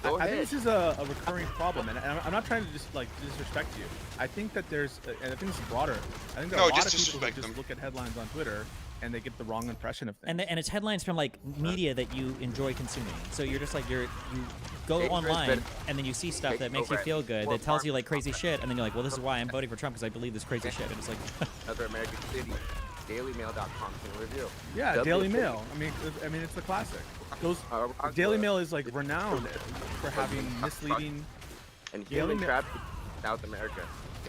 go I ahead. think this is a recurring problem, and I'm not trying to just like disrespect you. I think that there's, and I think this is broader. I think that No, a lot just of people who disrespect just them. look at headlines on Twitter and they get the wrong impression of things. And it's headlines from like media that you enjoy consuming. So you're just like you go Dangerous, online but and then you see stuff that makes you feel good, that tells you like crazy shit, and then you're like, well, this is why I'm voting for Trump because I believe this crazy shit. And it's like, Another American city. DailyMail.com can review. Yeah, Daily Mail. I mean, it's a classic. Those Daily Mail is like renowned for having misleading and Daily human Mail. trafficking in South America.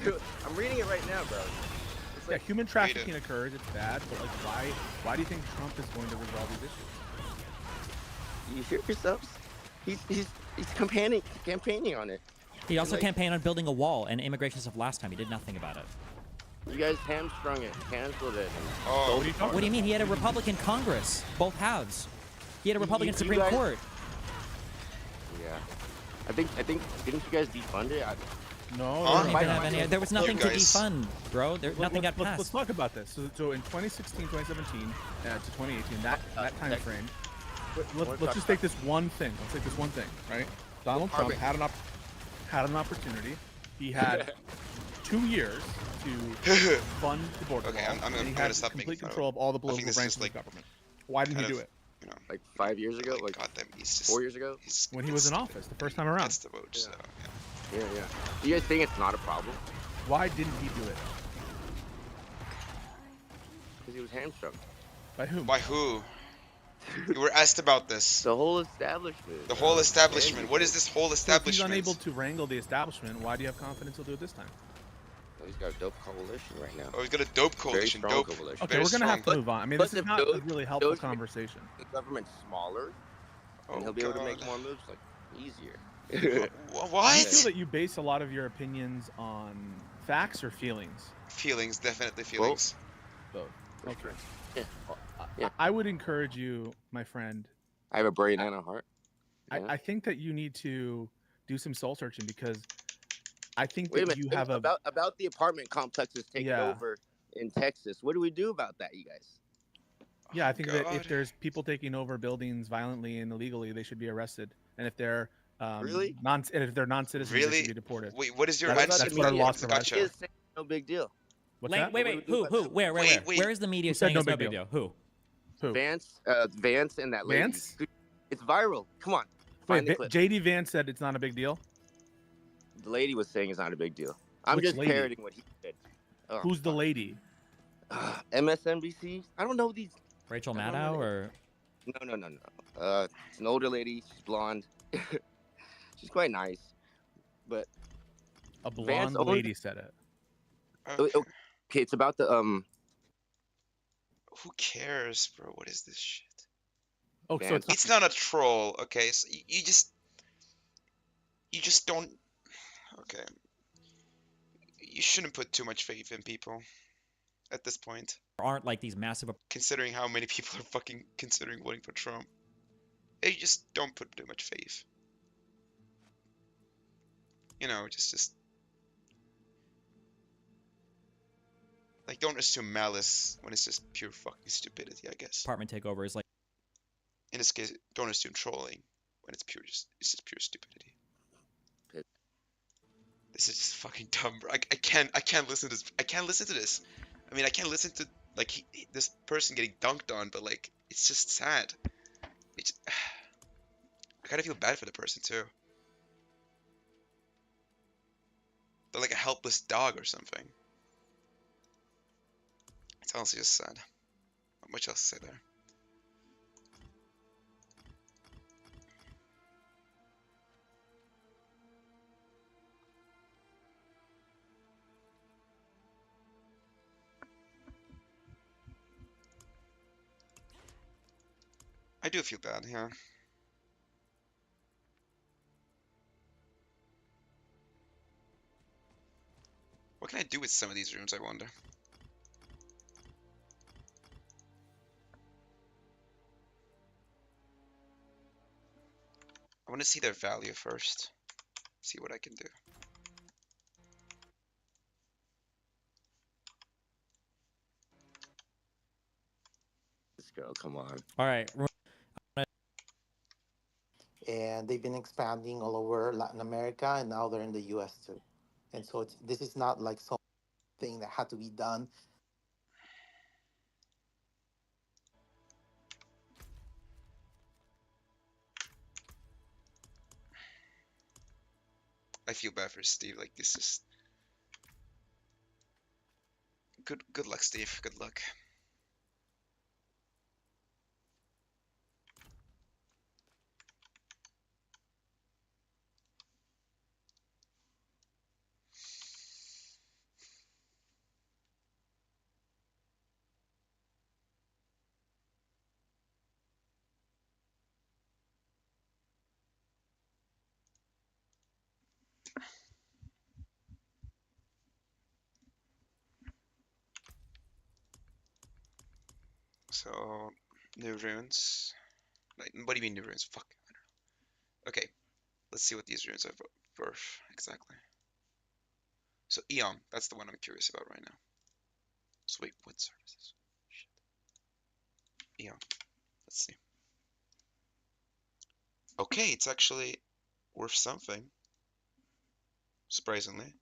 Dude, I'm reading it right now, bro. It's Yeah, like, human trafficking occurs. It's bad, but like, why do you think Trump is going to resolve these issues? you hear yourselves? He's campaigning on it. he also Like- campaigned on building a wall and immigration stuff last time. He did nothing about it. You guys hamstrung it, canceled it. And Oh, What do you mean? He had a Republican Congress, both halves. He had a Republican you Supreme guys- Court. Yeah. I think didn't you guys defund it? No, Huh? He didn't have any- there was nothing to guys- defund, bro. Nothing got Let's passed. talk about this. So in 2016, 2017, to 2018, that time frame. Let's just take this one thing. Let's take this one thing, right? Donald Trump had an opportunity. He had 2 years to fund the border Okay, wall, I'm and he gonna had stop complete making fun of control of all the I think political this is branches of like the government. Why didn't he kind do of, it? you know, Like 5 years ago, like goddamn, he's just 4 years ago. When he was in office, the first time around. Gets the vote, so, yeah. Yeah. Do you guys think it's not a problem? Why didn't he do it? Because he was hamstrung. By whom? By who? You were asked about this. The whole establishment. The whole establishment. What is this whole So if he's establishment? unable to wrangle the establishment, why do you have confidence he'll do it this time? Oh, he's got a dope coalition right now. Oh, he's got a dope Very coalition. strong Dope. coalition. Okay, Very we're gonna have to strong. move on. I mean, But this is if not a those- really helpful those- conversation. The government's smaller, Oh, and he'll be able to make God. more moves like easier. Do you What? feel that you base a lot of your opinions on facts or feelings? Feelings, definitely feelings. Both. Okay. Yeah. I would encourage you, my friend. I have a brain and a heart. I think that you need to do some soul searching because I think Wait a that minute. you have a. about the apartment complexes taking Yeah. over in Texas. What do we do about that, you guys? Yeah, I think that if God. there's people taking over buildings violently and illegally, they should be arrested. And if they're Really? and if they're non-citizens, they Really? should be deported. Wait, what is your That's- answer? that's what our laws provide. Gotcha. He is saying no big deal. What's Wait, that? wait, who? Where? Wait. Where is the media Who said saying no it's no big big deal? Who? Who? Vance and that lady. Vance? It's viral. Come on. Wait, Find the clip. JD Vance said it's not a big deal. The lady was saying it's not a big deal. I'm Which just lady? parroting what he said. Oh, Who's the lady? MSNBC? I don't know these. Rachel I don't know Maddow or? No. It's an older lady. She's blonde. She's quite nice, but a blonde lady said it. Okay, it's about the Who cares, bro? What is this shit? Oh, so it's not a troll, okay? So you just don't. Okay. You shouldn't put too much faith in people at this point. There aren't like these massive. Considering how many people are fucking considering voting for Trump, you just don't put too much faith. You know, just like don't assume malice when it's just pure fucking stupidity. I guess. Apartment takeover is like. In this case, don't assume trolling when it's just pure stupidity. This is just fucking dumb, bro. I can't listen to this. I can't listen to this. I mean, I can't listen to like this person getting dunked on, but like it's just sad. It's I kind of feel bad for the person too. They're like a helpless dog or something. It's honestly just sad. Not much else to say there. I do feel bad, yeah. What can I do with some of these rooms, I wonder? I want to see their value first. See what I can do. Let's go, come on. All right. And they've been expanding all over Latin America, and now they're in the U.S. too. And so this is not like something that had to be done. I feel bad for Steve. Like this is good luck, Steve. Good luck. So, new runes. Like, what do you mean new runes? Fuck, I don't know. Okay, let's see what these runes are worth exactly. So Eon, that's the one I'm curious about right now. So wait, what services? Shit. Eon, let's see. Okay, it's actually worth something. Surprisingly.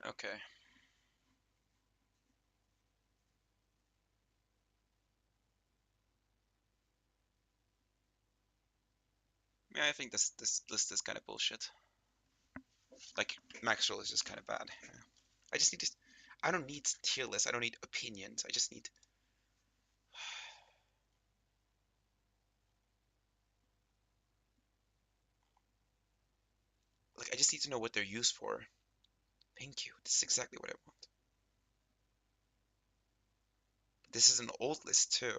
Okay. Yeah, I think this list is kind of bullshit. Like Maxwell is just kind of bad. Yeah. I just need to. I don't need tier lists. I don't need opinions. I just need. Like I just need to know what they're used for. Thank you. This is exactly what I want. This is an old list too.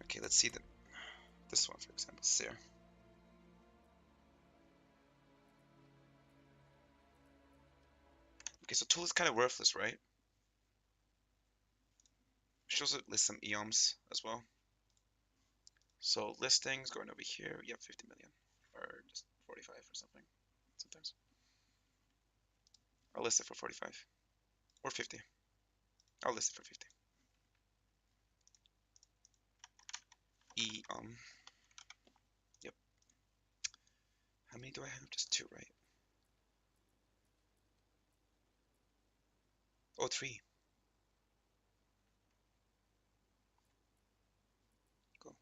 Okay, let's see this one for example. Seer. Okay, so tool is kind of worthless, right? We should also list some EOMs as well. So listings going over here. We have 50 million, or just 45 or something. Sometimes I'll list it for 45 or 50. I'll list it for 50. EOM. Yep. How many do I have? Just 2, right? Oh, 3. Cool.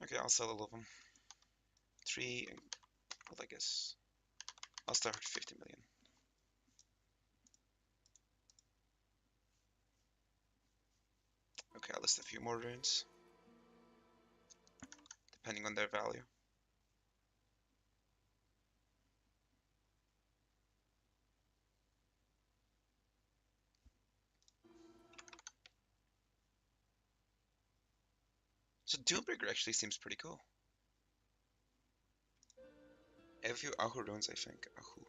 Okay, I'll sell all of them. 3, well, I guess I'll start with 50 million. Okay, I'll list a few more runes, depending on their value. So Doombringer actually seems pretty cool. I have a few Ahu runes, I think. Ahu.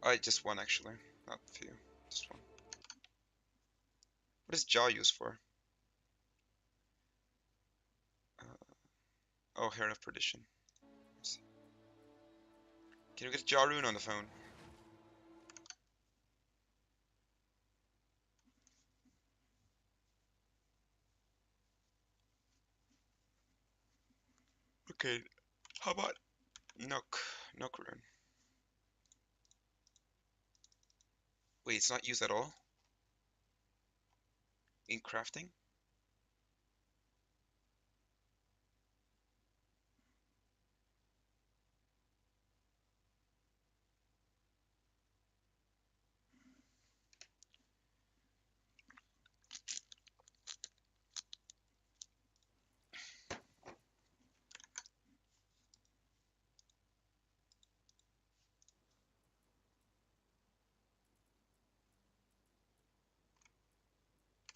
Oh, just one actually, not a few, just one. What is Jaw used for? Oh, Hair of Perdition. Can you get Jaw rune on the phone? Okay, how about Nook rune? Wait, it's not used at all? In crafting?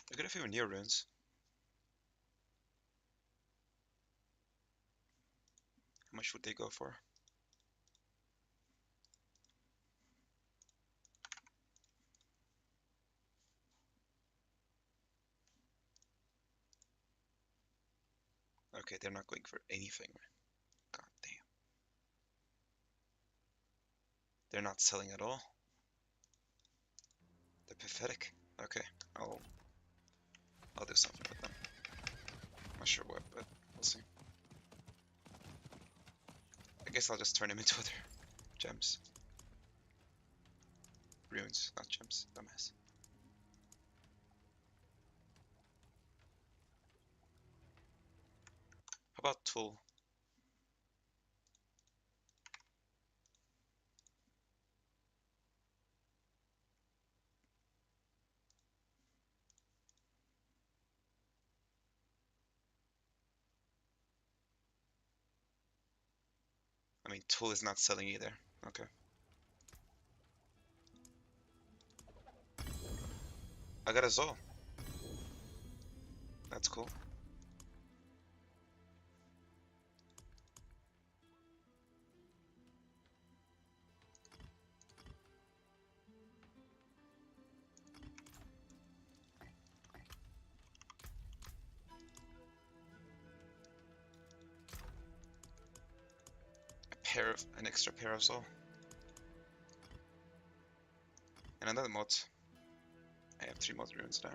I got a few near runes. How much would they go for? Okay, they're not going for anything. God damn. They're not selling at all. They're pathetic. Okay, I'll do something with them. Not sure what, but we'll see. I guess I'll just turn him into other gems. Runes, not gems. Dumbass. How about Tool? I mean, Tool is not selling either. Okay. I got a Zol. That's cool. An extra pair of Zol. And another mod. I have 3 mod runes now.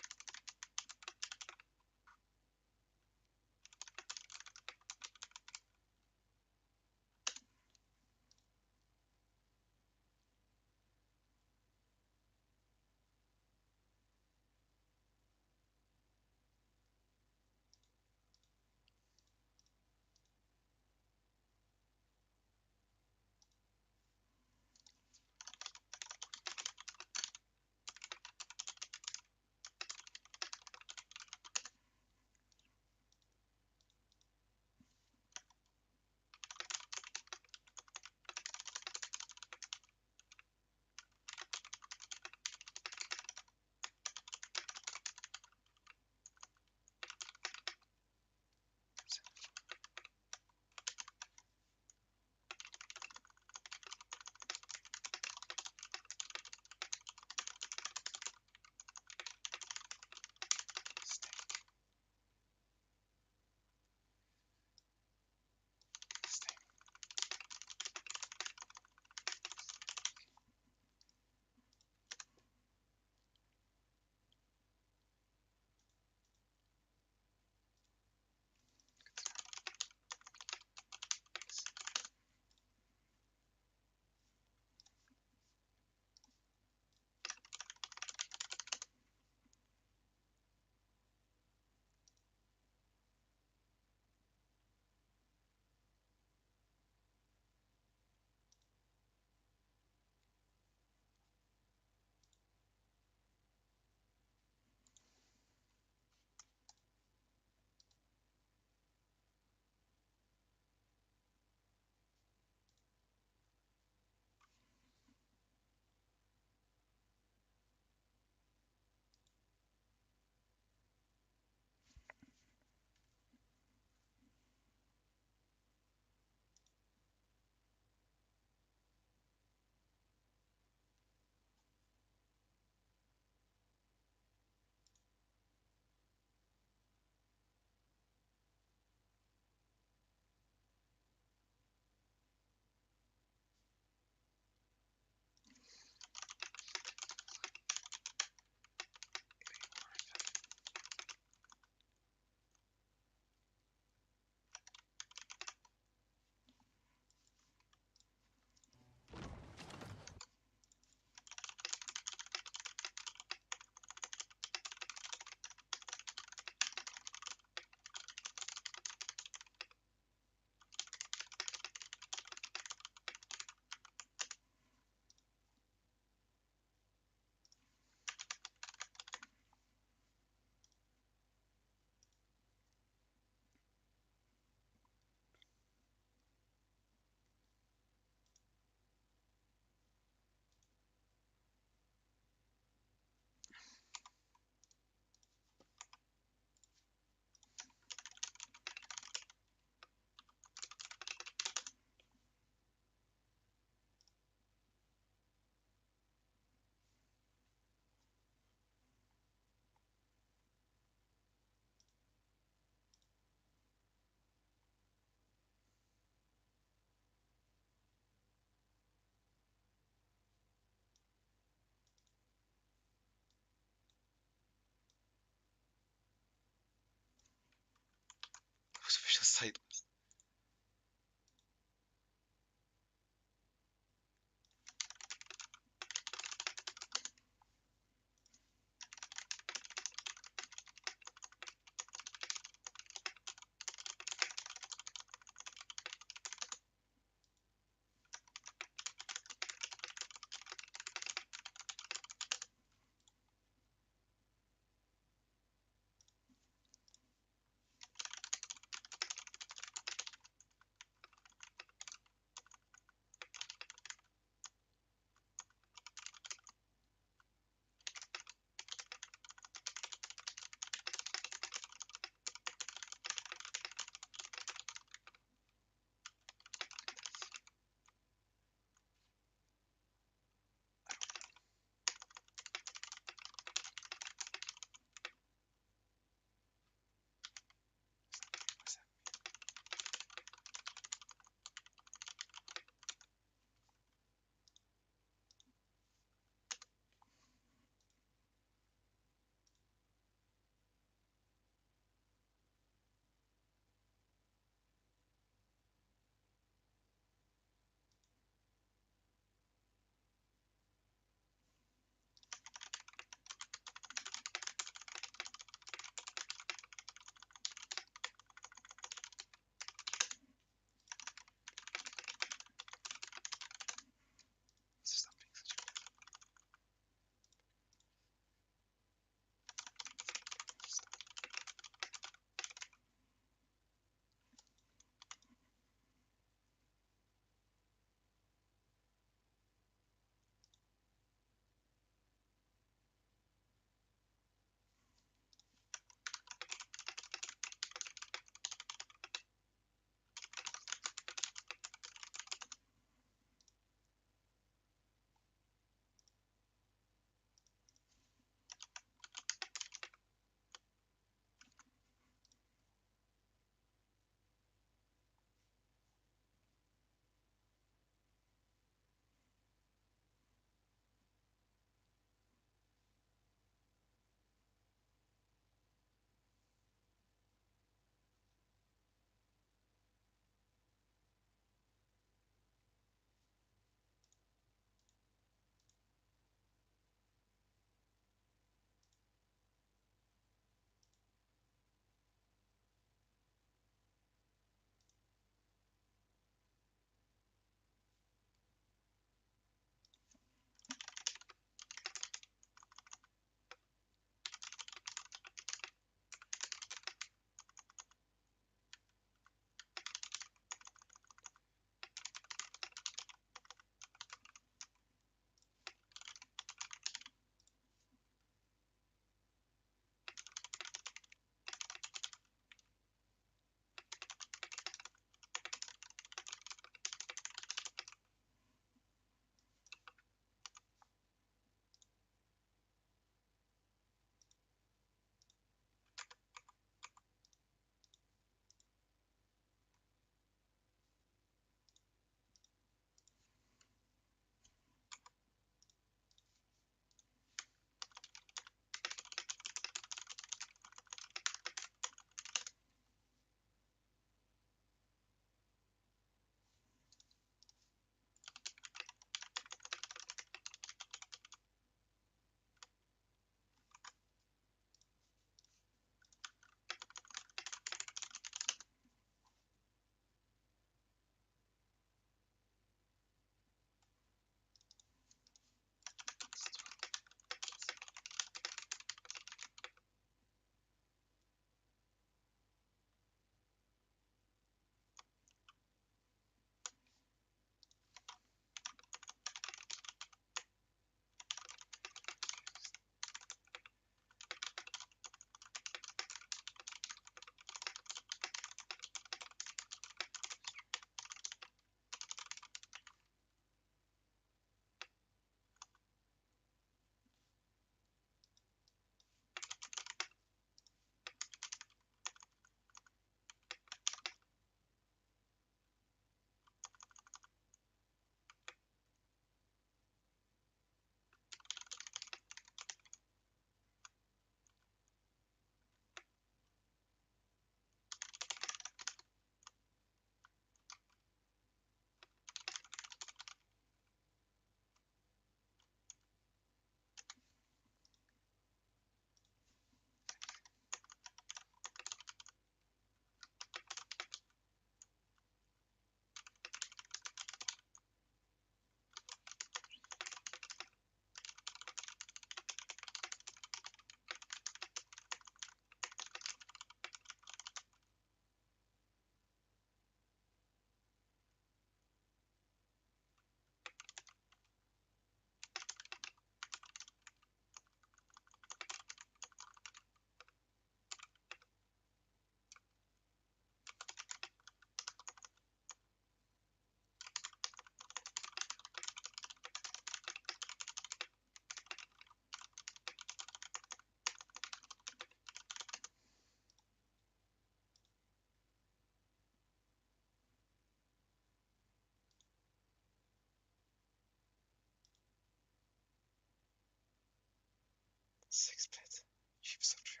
6-bit. Cheap software.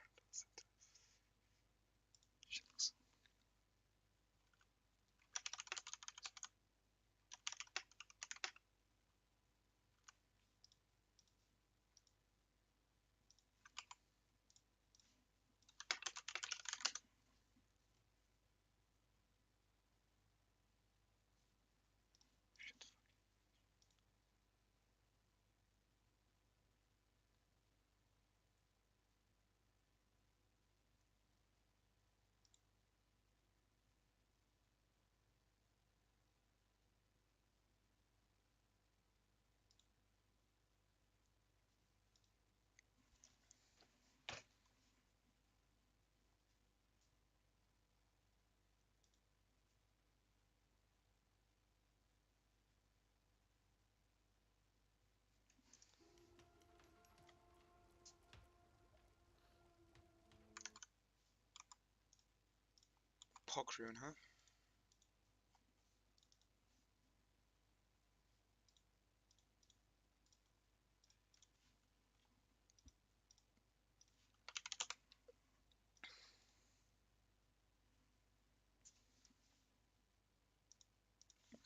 Pog rune, huh?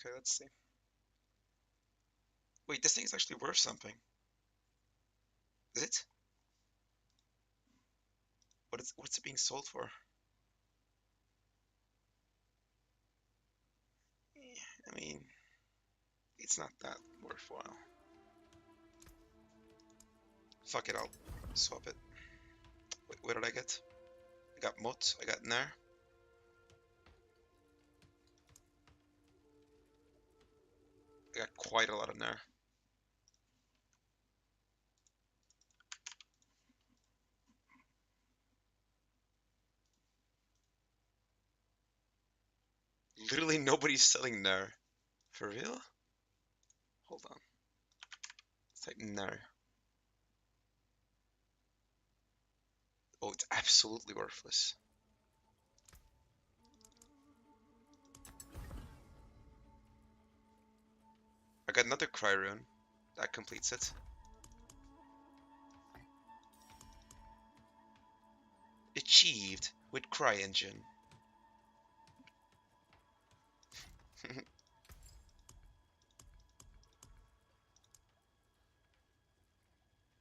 Okay, let's see. Wait, this thing is actually worth something. Is it? What's it being sold for? I mean, it's not that worthwhile. Fuck it, I'll swap it. Wait, what did I get? I got Mot, I got Nair. I got quite a lot of Nair. Literally nobody's selling Nair. For real? Hold on. Let's type Nair. Oh, it's absolutely worthless. I got another Cry rune. That completes it. Achieved with Cry engine.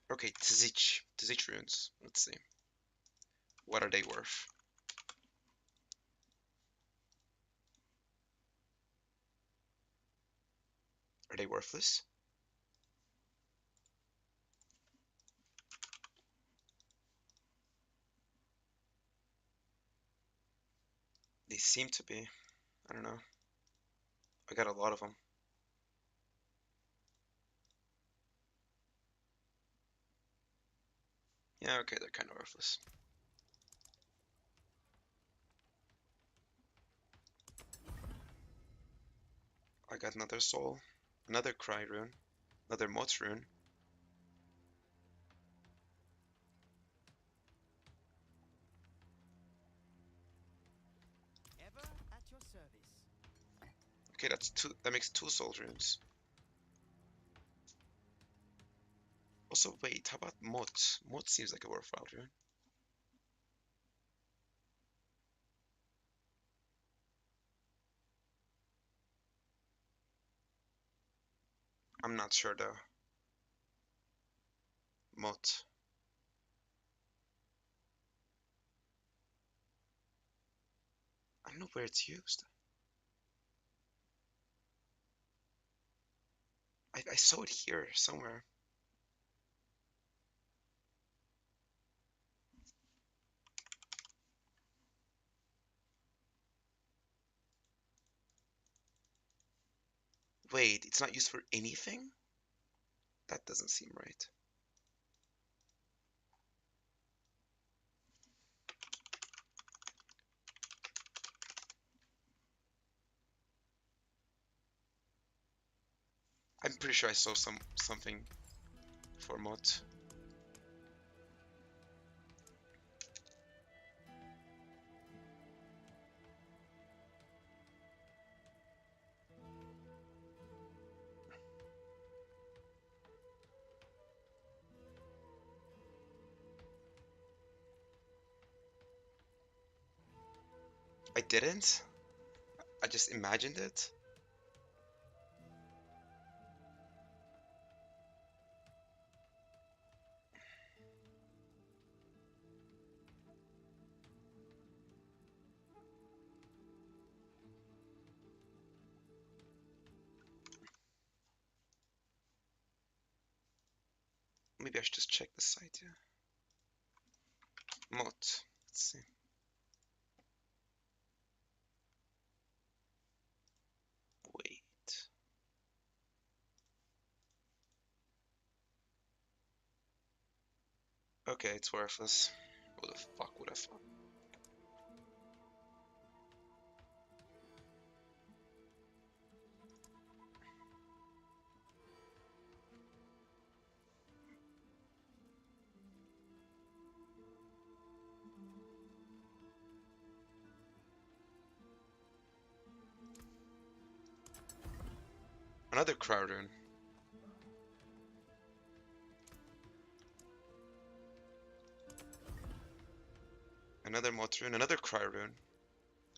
Okay, Tzich runes. Let's see. What are they worth? Are they worthless? They seem to be. I don't know. I got a lot of them. Yeah, okay, they're kind of worthless. I got another soul, another Cry rune, another Mot rune. Ever at your service. Okay, that's two. That makes 2 soul runes. Also, wait, how about Mot? Mot seems like a worthwhile rune. I'm not sure though. Mot. I don't know where it's used. I saw it here somewhere. Wait, it's not used for anything? That doesn't seem right. I'm pretty sure I saw something for Mot. I didn't. I just imagined it. Maybe I should just check the site, yeah. Mod. Let's see. Wait. Okay, it's worthless. What the fuck would I thought? Another crowd rune. Another mod rune, another cry rune.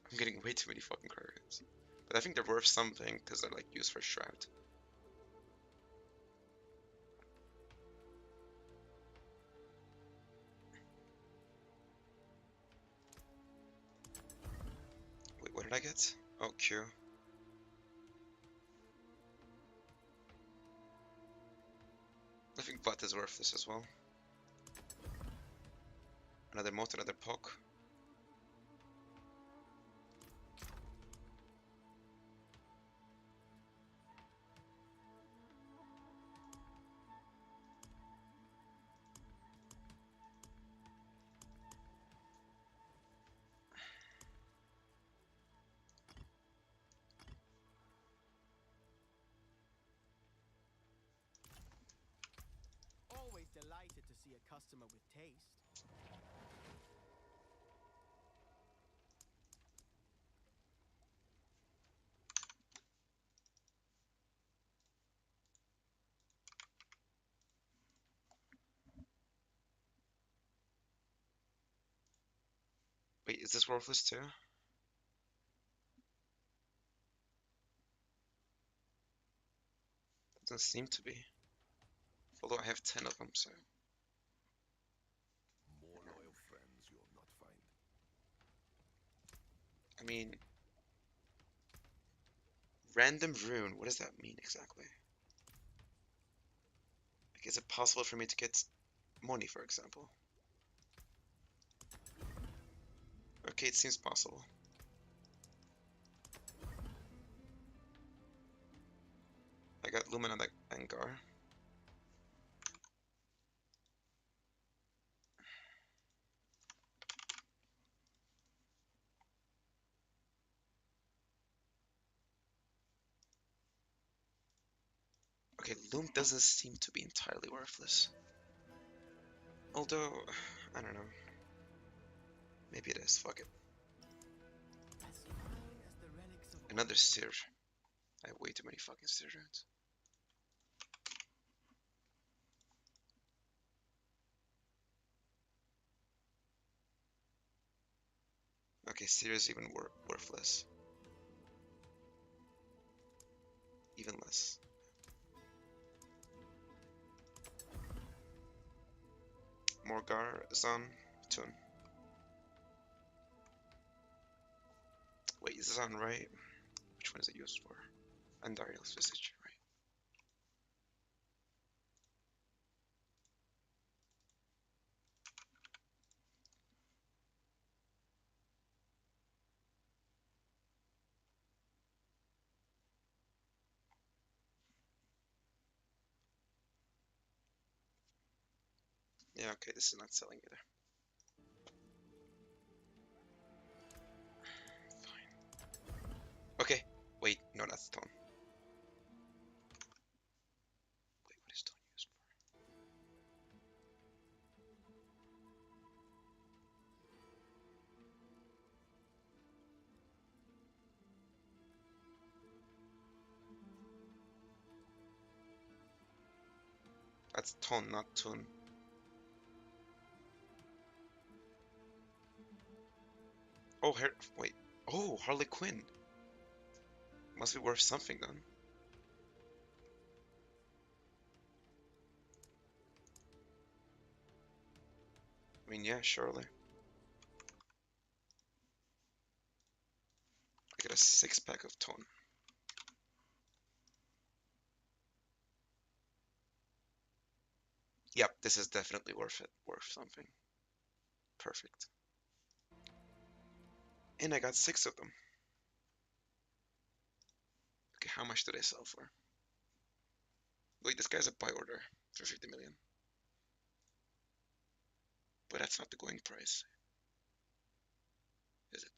I'm getting way too many fucking cry runes. But I think they're worth something because they're like used for shroud. Wait, what did I get? Oh, Q. I think Butt is worth this as well. Another moat, another poke. Always delighted to see a customer with taste. Wait, is this worthless too? Doesn't seem to be. Although I have 10 of them, so. More loyal friends you'll not find. I mean, random rune, what does that mean exactly? Like, is it possible for me to get money, for example? Okay, it seems possible. I got Lumen on that Angar. Okay, Loom doesn't seem to be entirely worthless. Although, I don't know. Maybe it is, fuck it. Another Seer. I have way too many fucking Seer runes. Okay, Seer is even worthless. Even less. Morgar, Zan, Tun. Wait, is Zan right? Which one is it used for? Andariel's Visage, right? Yeah, okay, this is not selling either. Fine. Okay, wait, no, that's Tone. Wait, what is Tone used for? That's Tone, not Tune. Oh, here, wait. Oh, Harley Quinn. Must be worth something then. I mean, yeah, surely. I get a 6-pack of tone. Yep, this is definitely worth it. Worth something. Perfect. And I got 6 of them. Okay, how much do they sell for? Wait, this guy's a buy order for 50 million. But that's not the going price. Is it?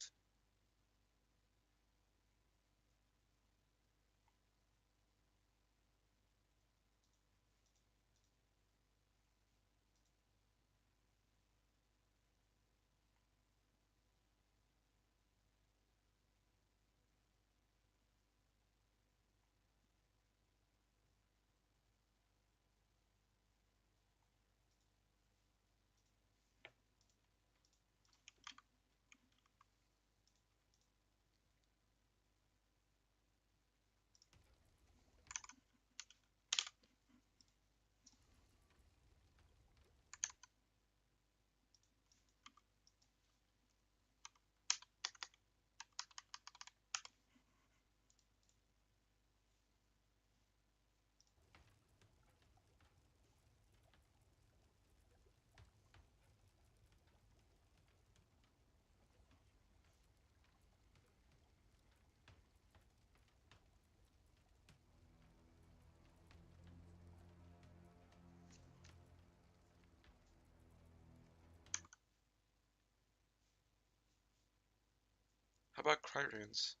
How about Cryrians?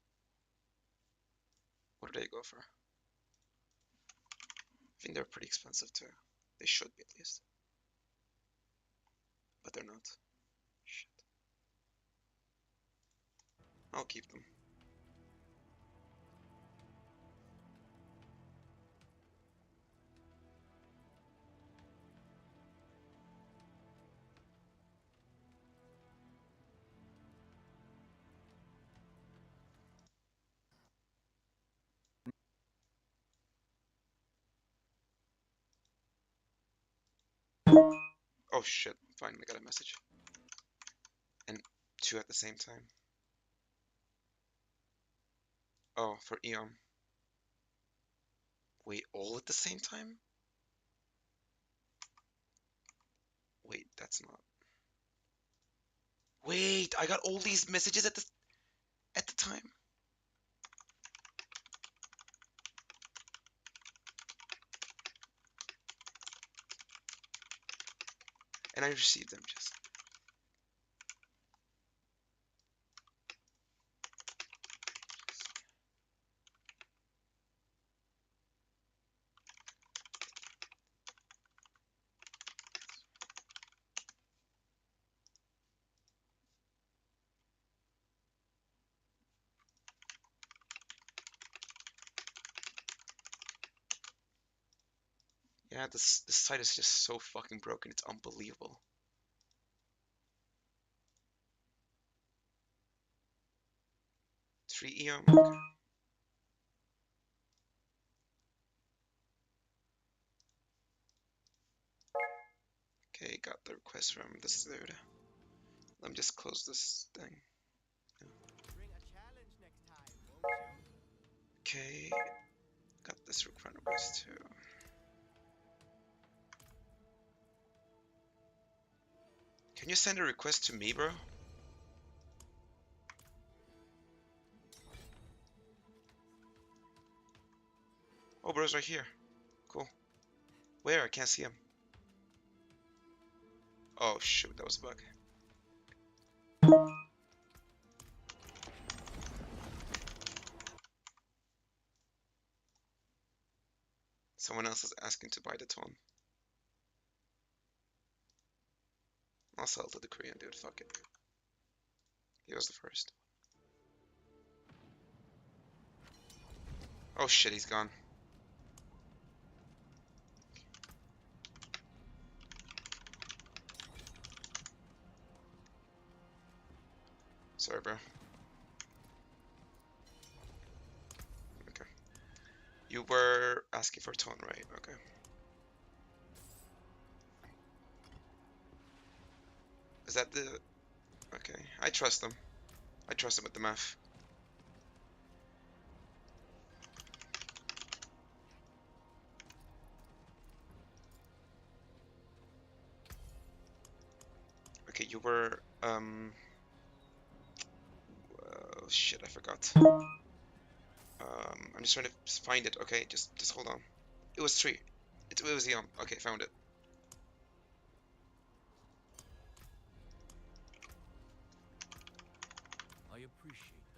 What do they go for? I think they're pretty expensive too. They should be at least. But they're not. Shit. I'll keep them. Oh shit, finally got a message. And 2 at the same time. Oh, for Eon. Wait, all at the same time? Wait, that's not. Wait, I got all these messages at the time. And I received them just. Yeah, this site is just so fucking broken. It's unbelievable. Three Eon. Okay. Okay, got the request from this dude. Let me just close this thing. Bring a challenge next time, won't you? Okay, got this request too. Can you send a request to me, bro? Oh, bro's right here. Cool. Where? I can't see him. Oh shoot, that was a bug. Someone else is asking to buy the tone. I'll sell it to the Korean dude, fuck it. He was the first. Oh shit, he's gone. Sorry, bro. You were asking for tone, right? Okay. Is that the... Okay, I trust them. I trust them with the math. Okay, you were, oh shit, I forgot. I'm just trying to find it, okay? Just hold on. It was 3. It was Eon. Okay, found it. I appreciate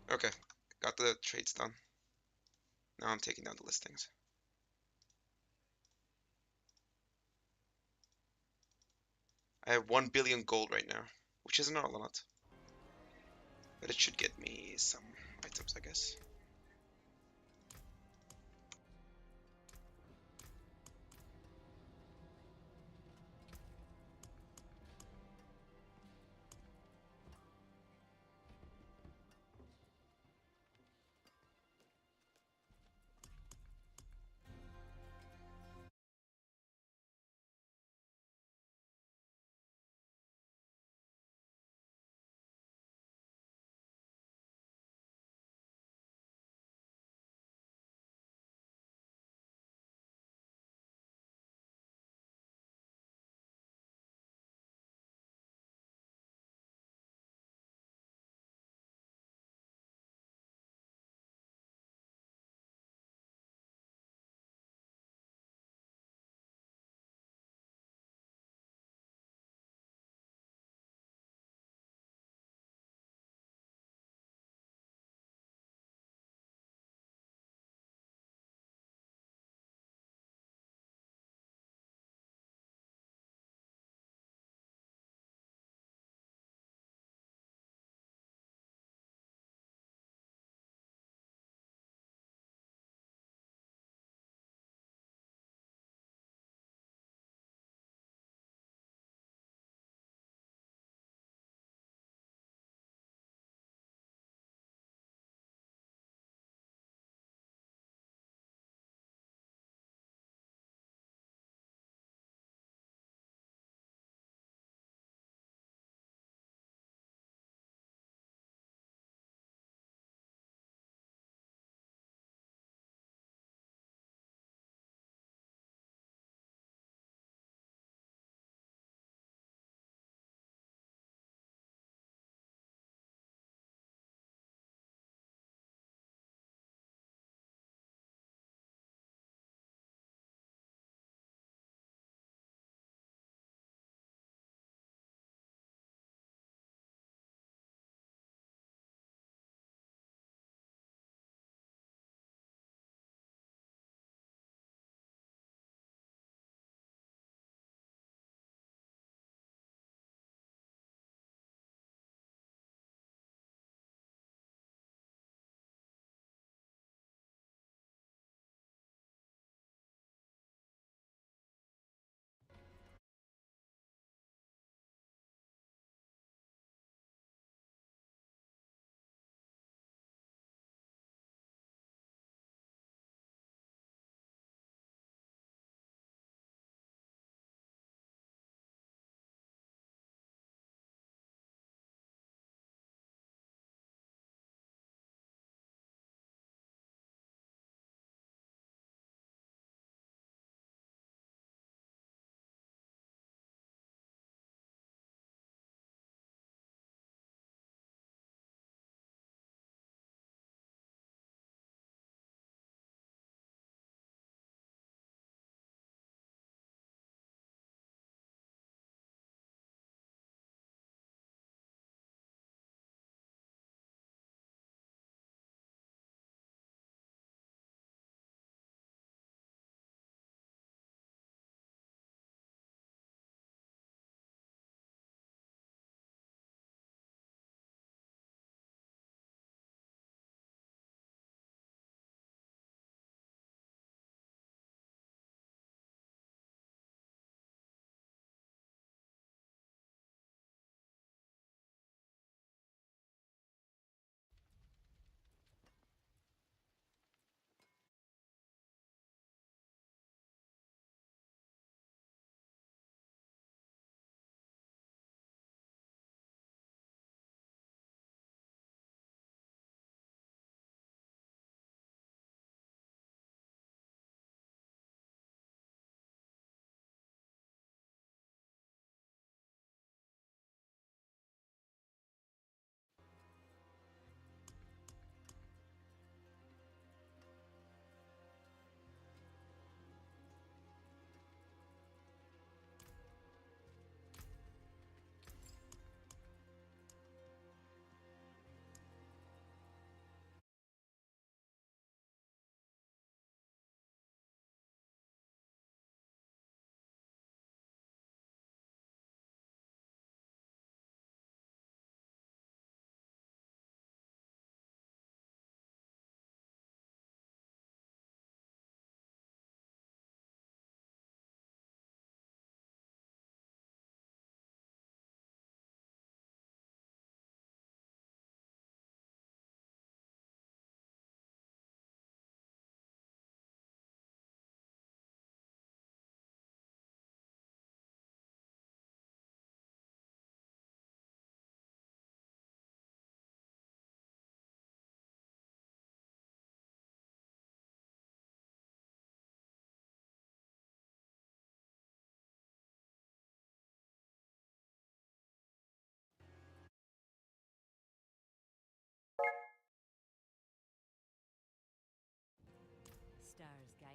that. Okay, got the trades done. Now I'm taking down the listings. I have 1 billion gold right now, which is not a lot. But it should get me some items, I guess.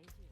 Thank you.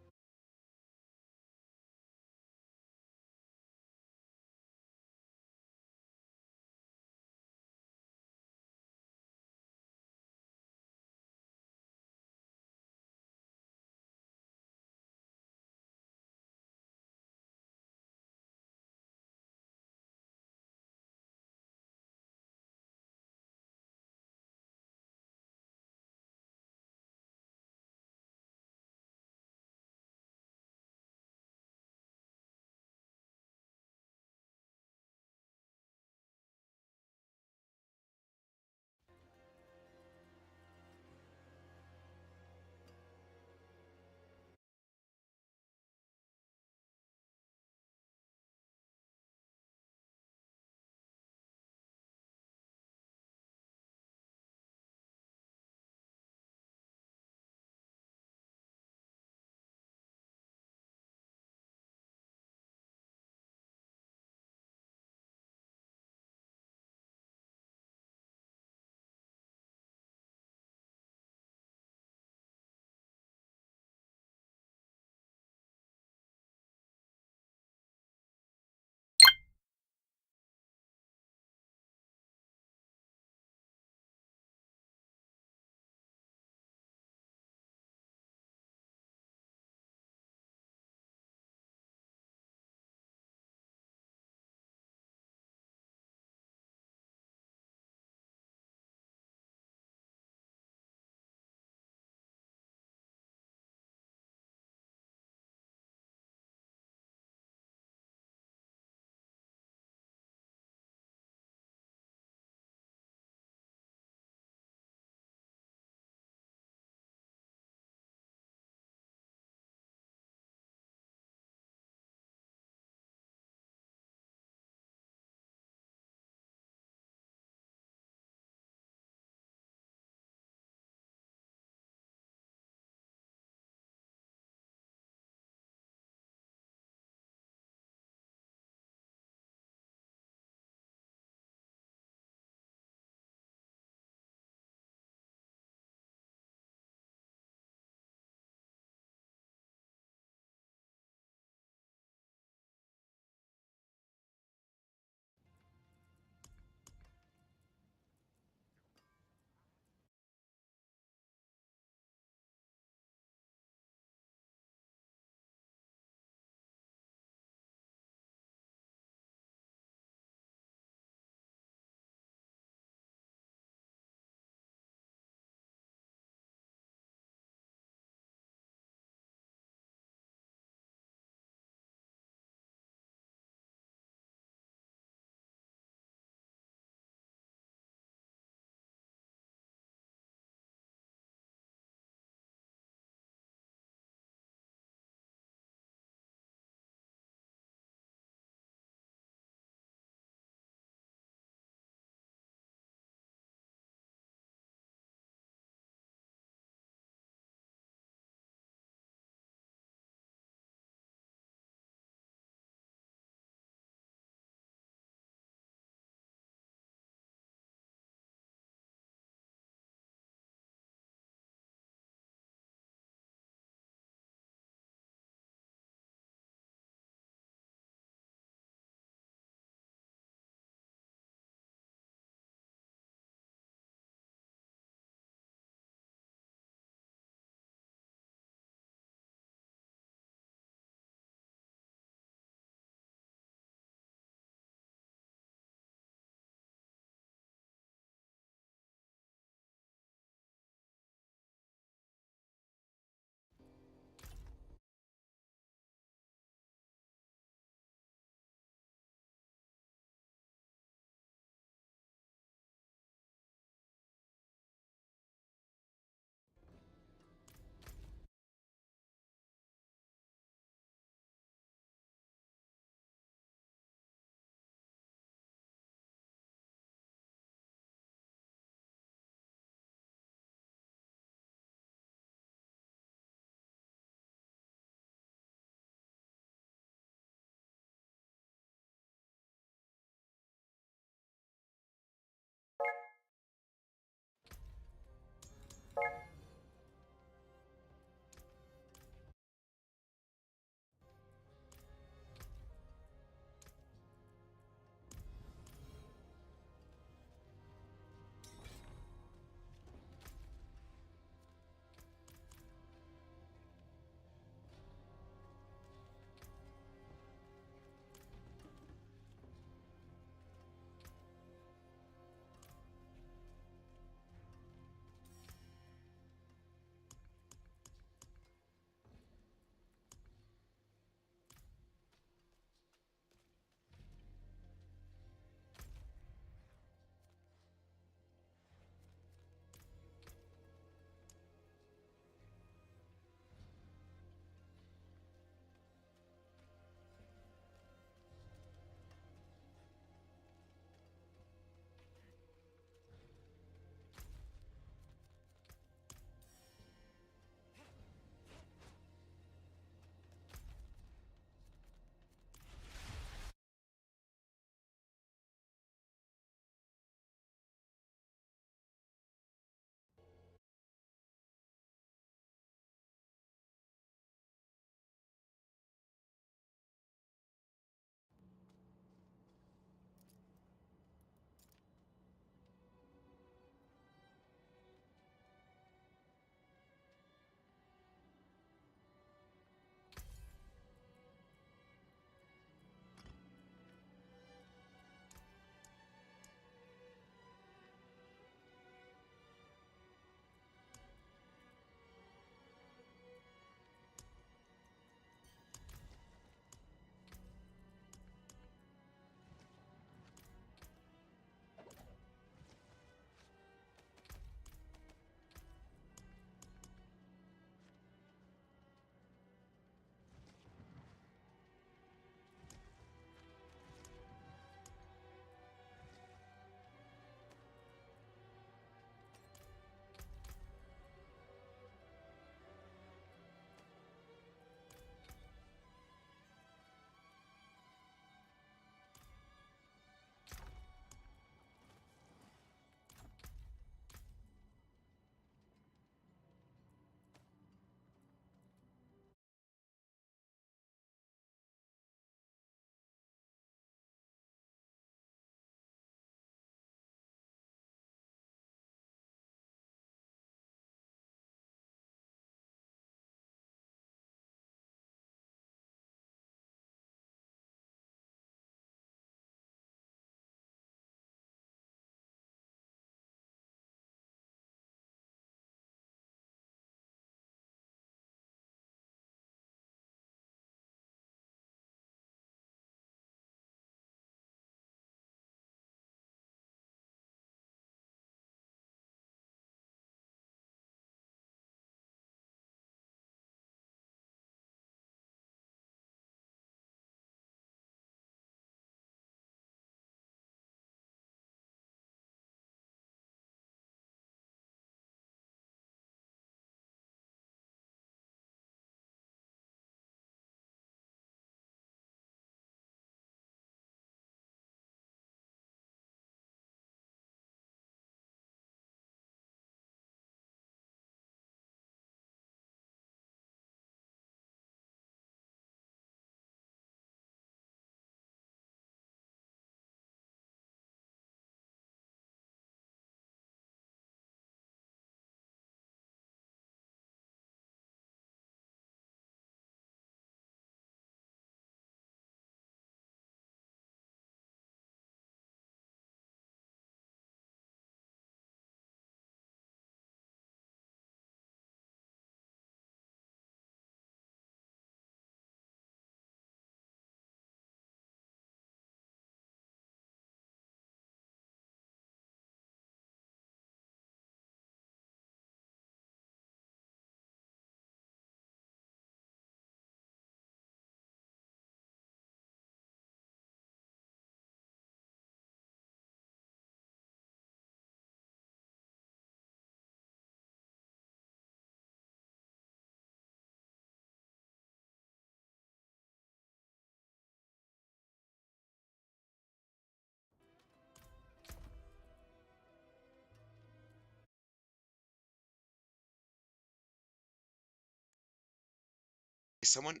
Someone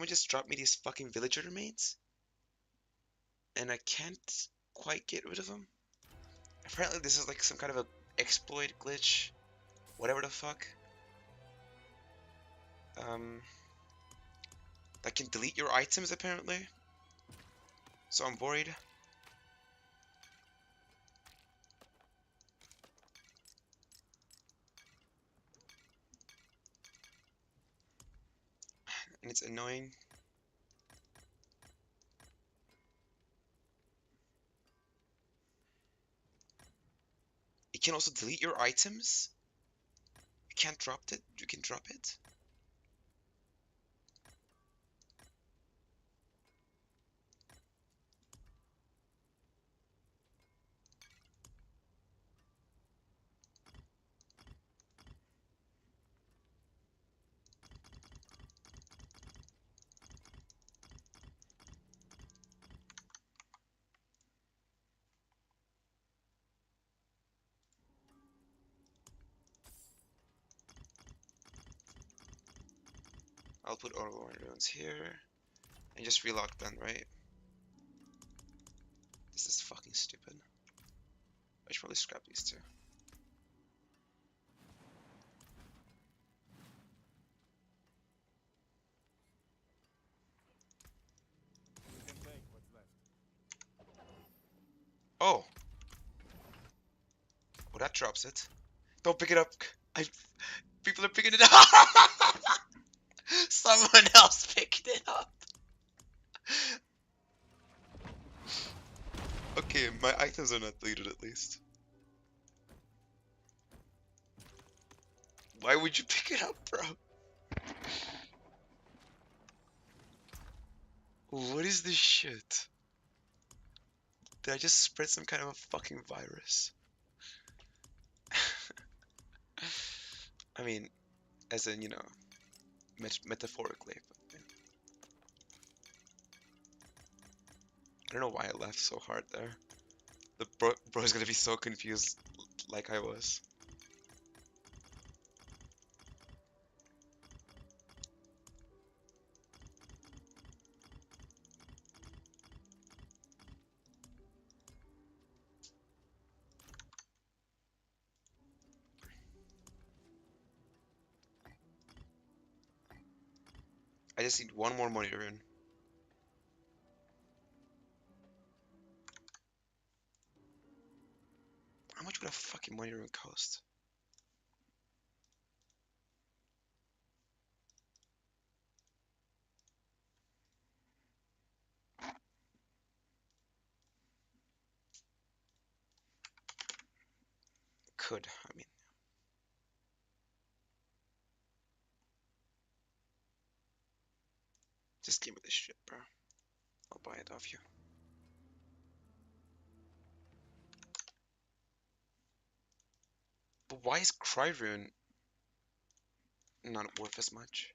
just dropped me these fucking villager remains, and I can't quite get rid of them. Apparently this is like some kind of a exploit glitch, whatever the fuck. That can delete your items apparently. So I'm worried. And it's annoying. It can also delete your items. You can't drop it. You can drop it. I'll put all the runes here and just relock then, right? This is fucking stupid. I should probably scrap these two. Oh! Oh, that drops it. Don't pick it up. People are picking it up. Someone else picked it up. Okay, my items are not deleted at least. Why would you pick it up, bro? What is this shit? Did I just spread some kind of a fucking virus? I mean, as in, you know, metaphorically. But, yeah. I don't know why I laughed so hard there. The bro's gonna be so confused like I was. I just need one more monitor in. How much would a fucking monitor in cost? Could, I mean. Just give me this shit, bro. I'll buy it off you. But why is Cryrune not worth as much?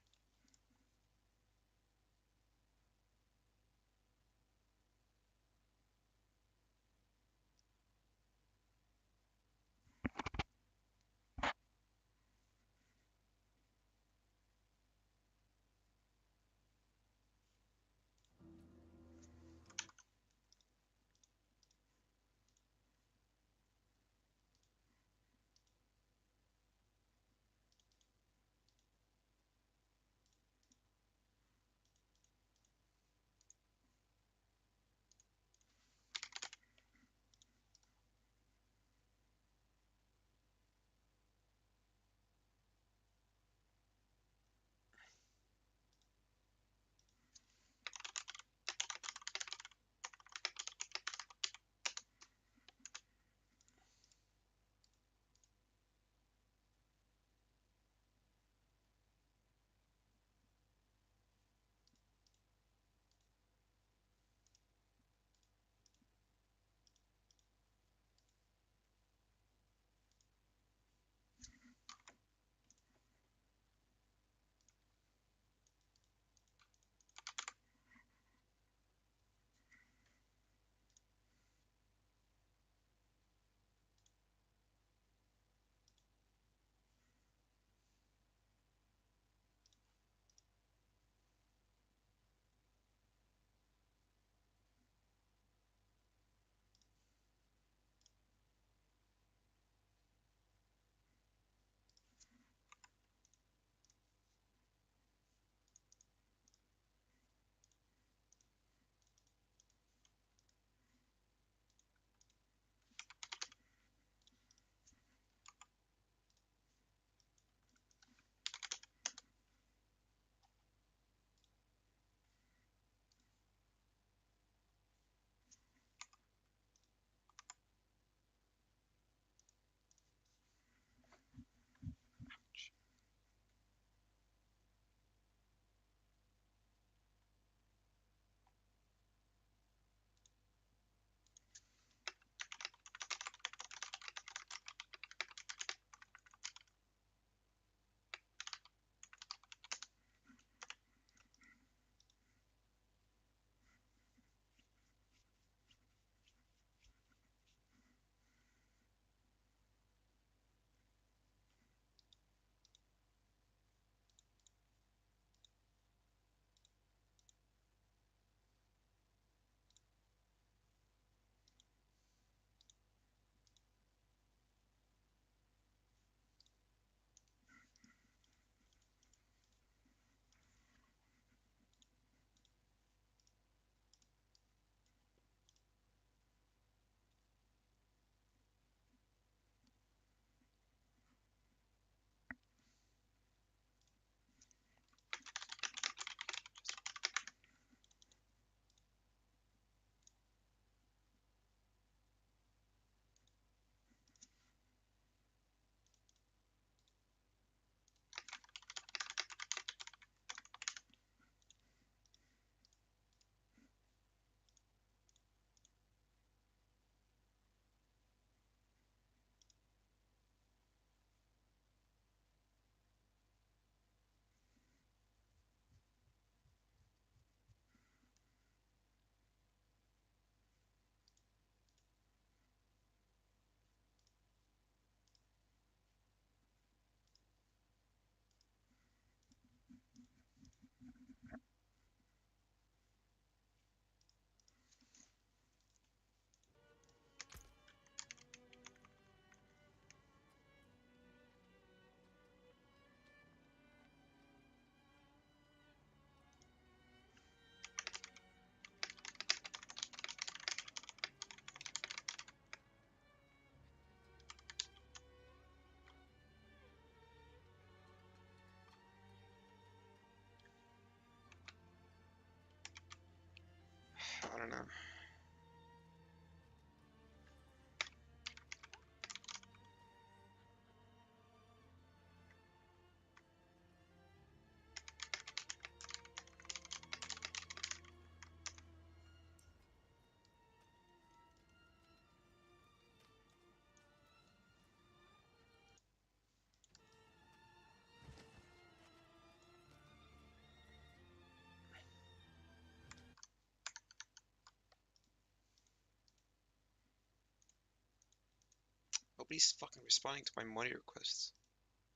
Nobody's fucking responding to my money requests.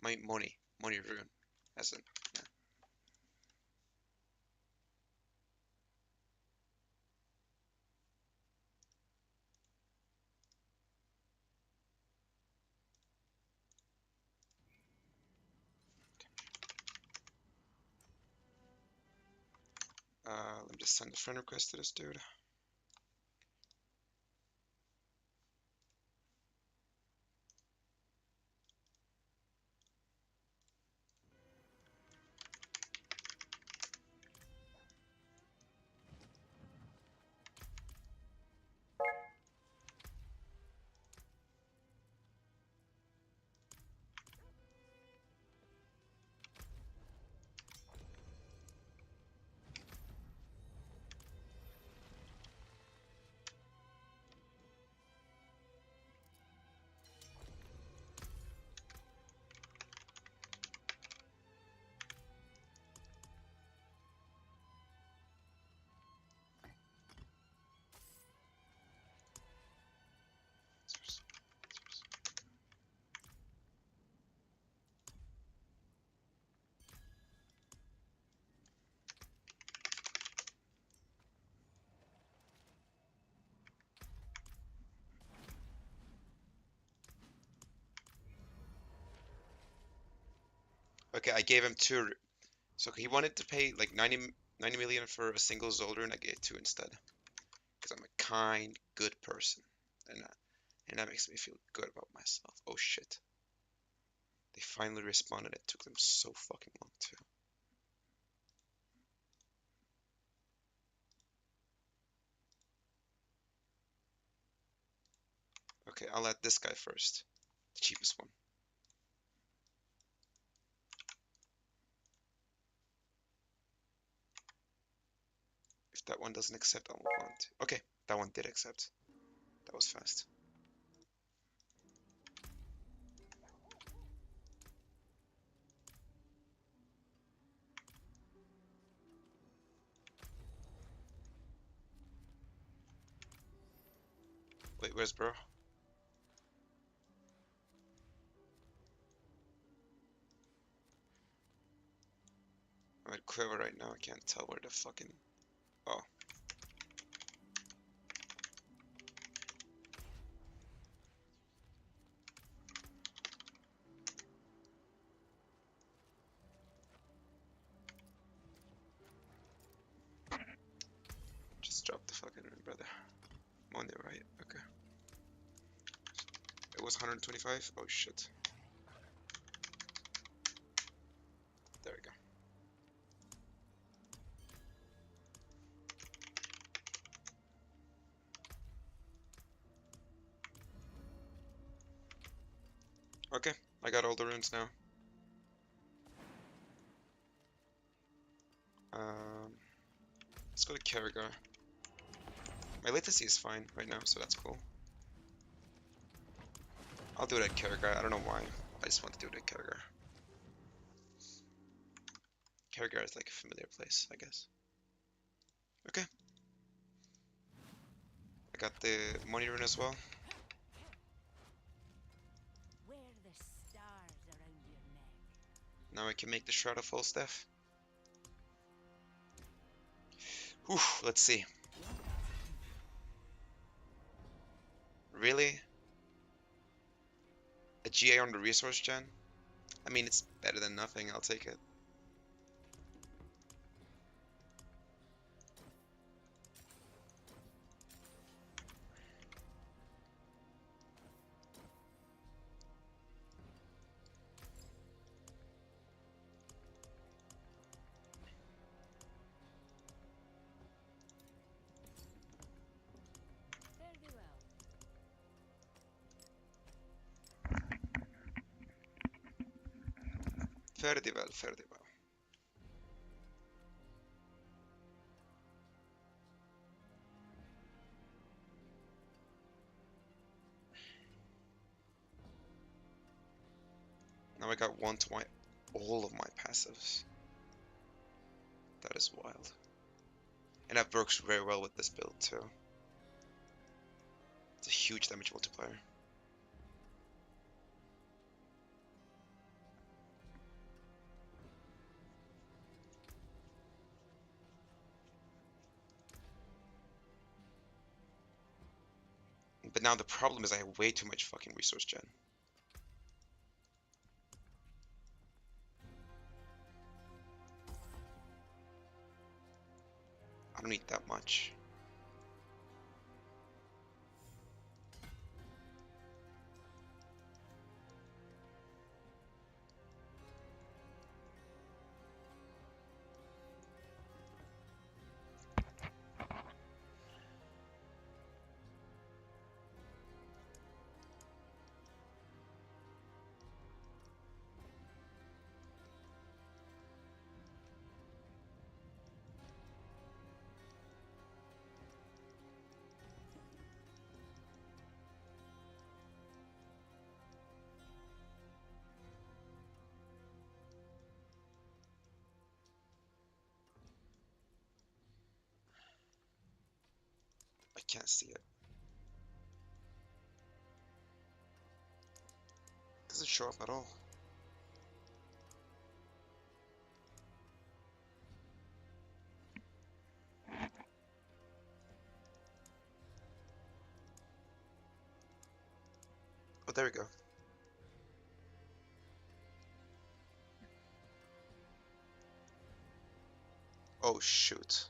My money rune, as in, yeah. Let me just send a friend request to this dude. Okay, I gave him 2. So he wanted to pay like 90 million for a single Zolder, and I gave 2 instead. Because I'm a kind, good person. And that makes me feel good about myself. Oh shit. They finally responded. It took them so fucking long too. Okay, I'll add this guy first. The cheapest one. If that one doesn't accept, I'll move on to... Okay, that one did accept. That was fast. Wait, where's bro? I'm at Quiver right now. I can't tell where the fucking... Oh. Just drop the fucking rune, brother. I'm on there, right? Okay. It was 125? Oh shit. There we go. Okay, I got all the runes now. Let's go to Karragar. My latency is fine right now, so that's cool. I'll do it at Karragar. I don't know why. I just want to do it at Karragar. Karragar is like a familiar place, I guess. Okay. I got the money rune as well. Wear the stars around your neck. Now I can make the Shroud of Falstaff. Whew, let's see. Really? A GA on the resource gen? I mean, it's better than nothing. I'll take it. Fairly well, fairly well. Now I got one to all of my passives. That is wild. And that works very well with this build too. It's a huge damage multiplier. But now the problem is I have way too much fucking resource gen. I don't need that much. I can't see it. Doesn't show up at all. Oh, there we go. Oh, shoot.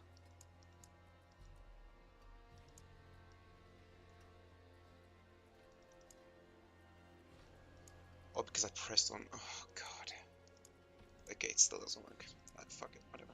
Oh, because I pressed on. Oh, God. The gate still doesn't work. Fuck it, whatever.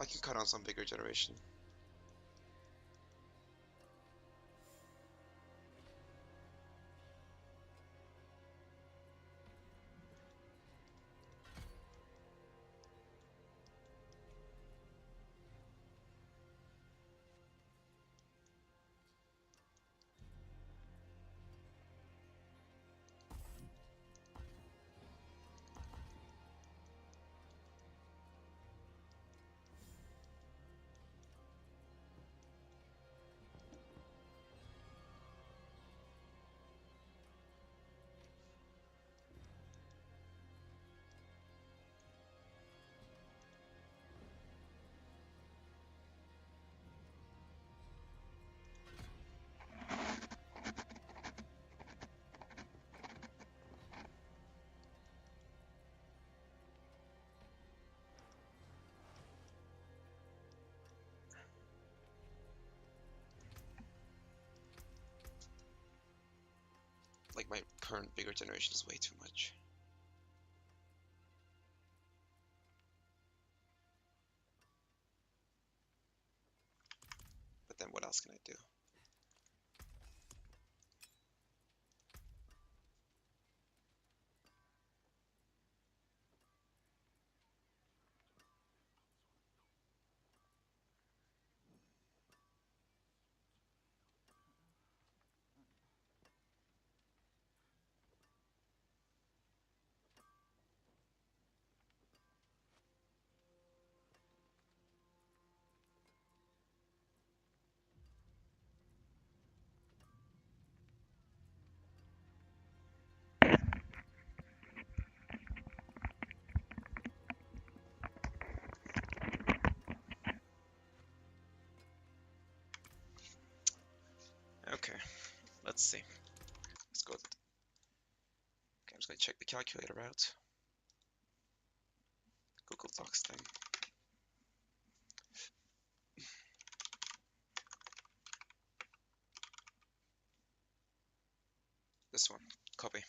I can cut on some bigger generation. Like, my current bigger generation is way too much. But then what else can I do? Okay, let's see. go. Okay, I'm just gonna check the calculator out. Google Docs thing. This one. Copy.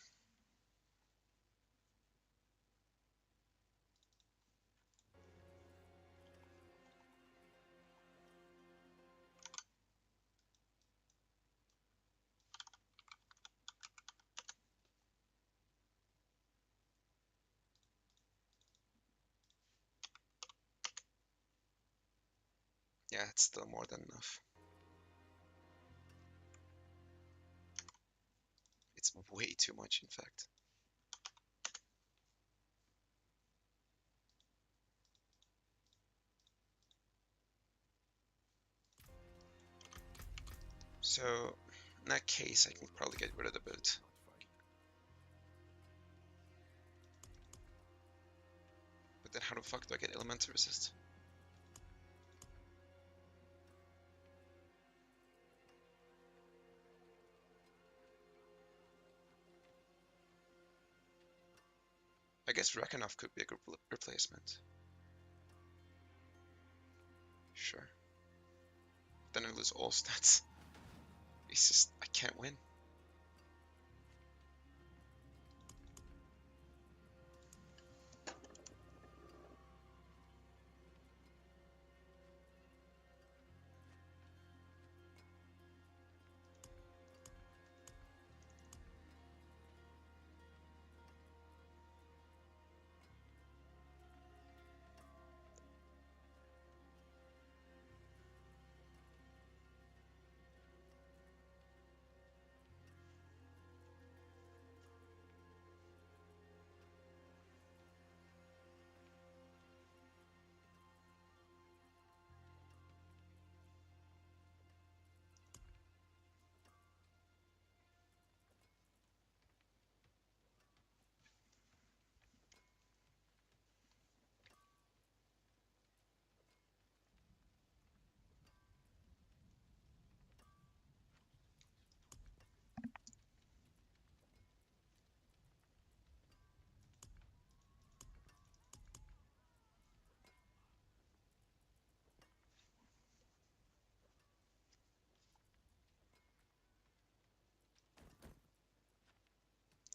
Yeah, it's still more than enough. It's way too much, in fact. So, in that case, I can probably get rid of the boot. But then how the fuck do I get elemental resist? I guess Rakanov could be a good replacement. Sure. Then I lose all stats. It's just, I can't win.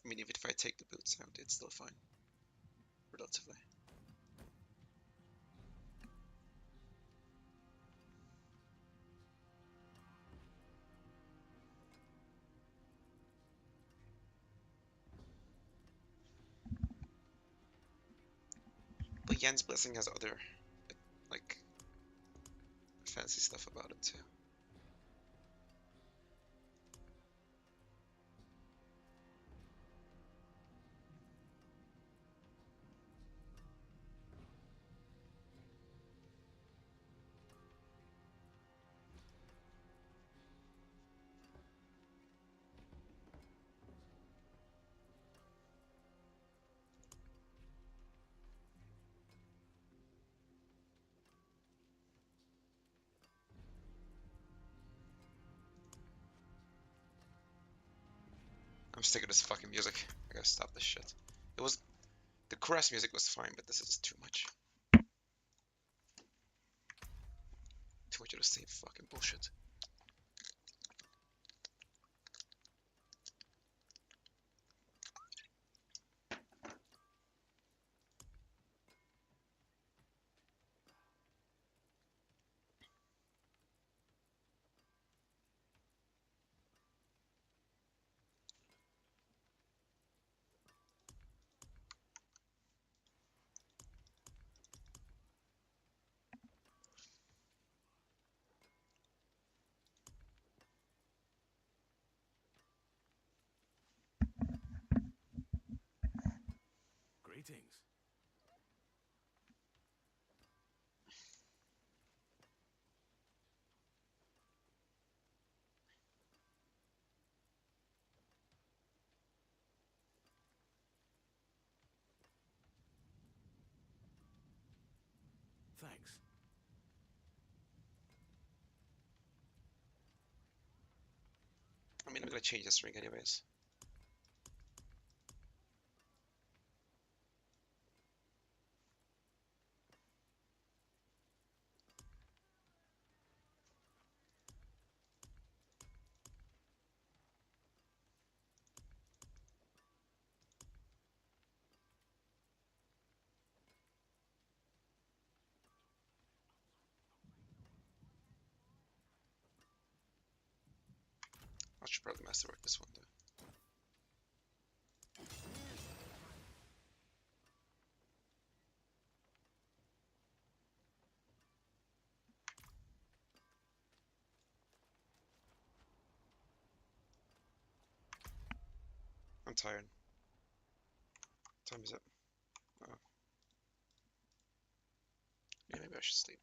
I mean, even if I take the boots out, it's still fine. Relatively. But Jan's Blessing has other, like, fancy stuff about it too. I'm sick of this fucking music. I gotta stop this shit. The chorus music was fine, but this is too much. Too much of the same fucking bullshit. Greetings. Thanks. I mean, I'm gonna change this ring anyways. I should probably masterwork this one though. I'm tired. What time is it? Oh. Yeah, maybe I should sleep.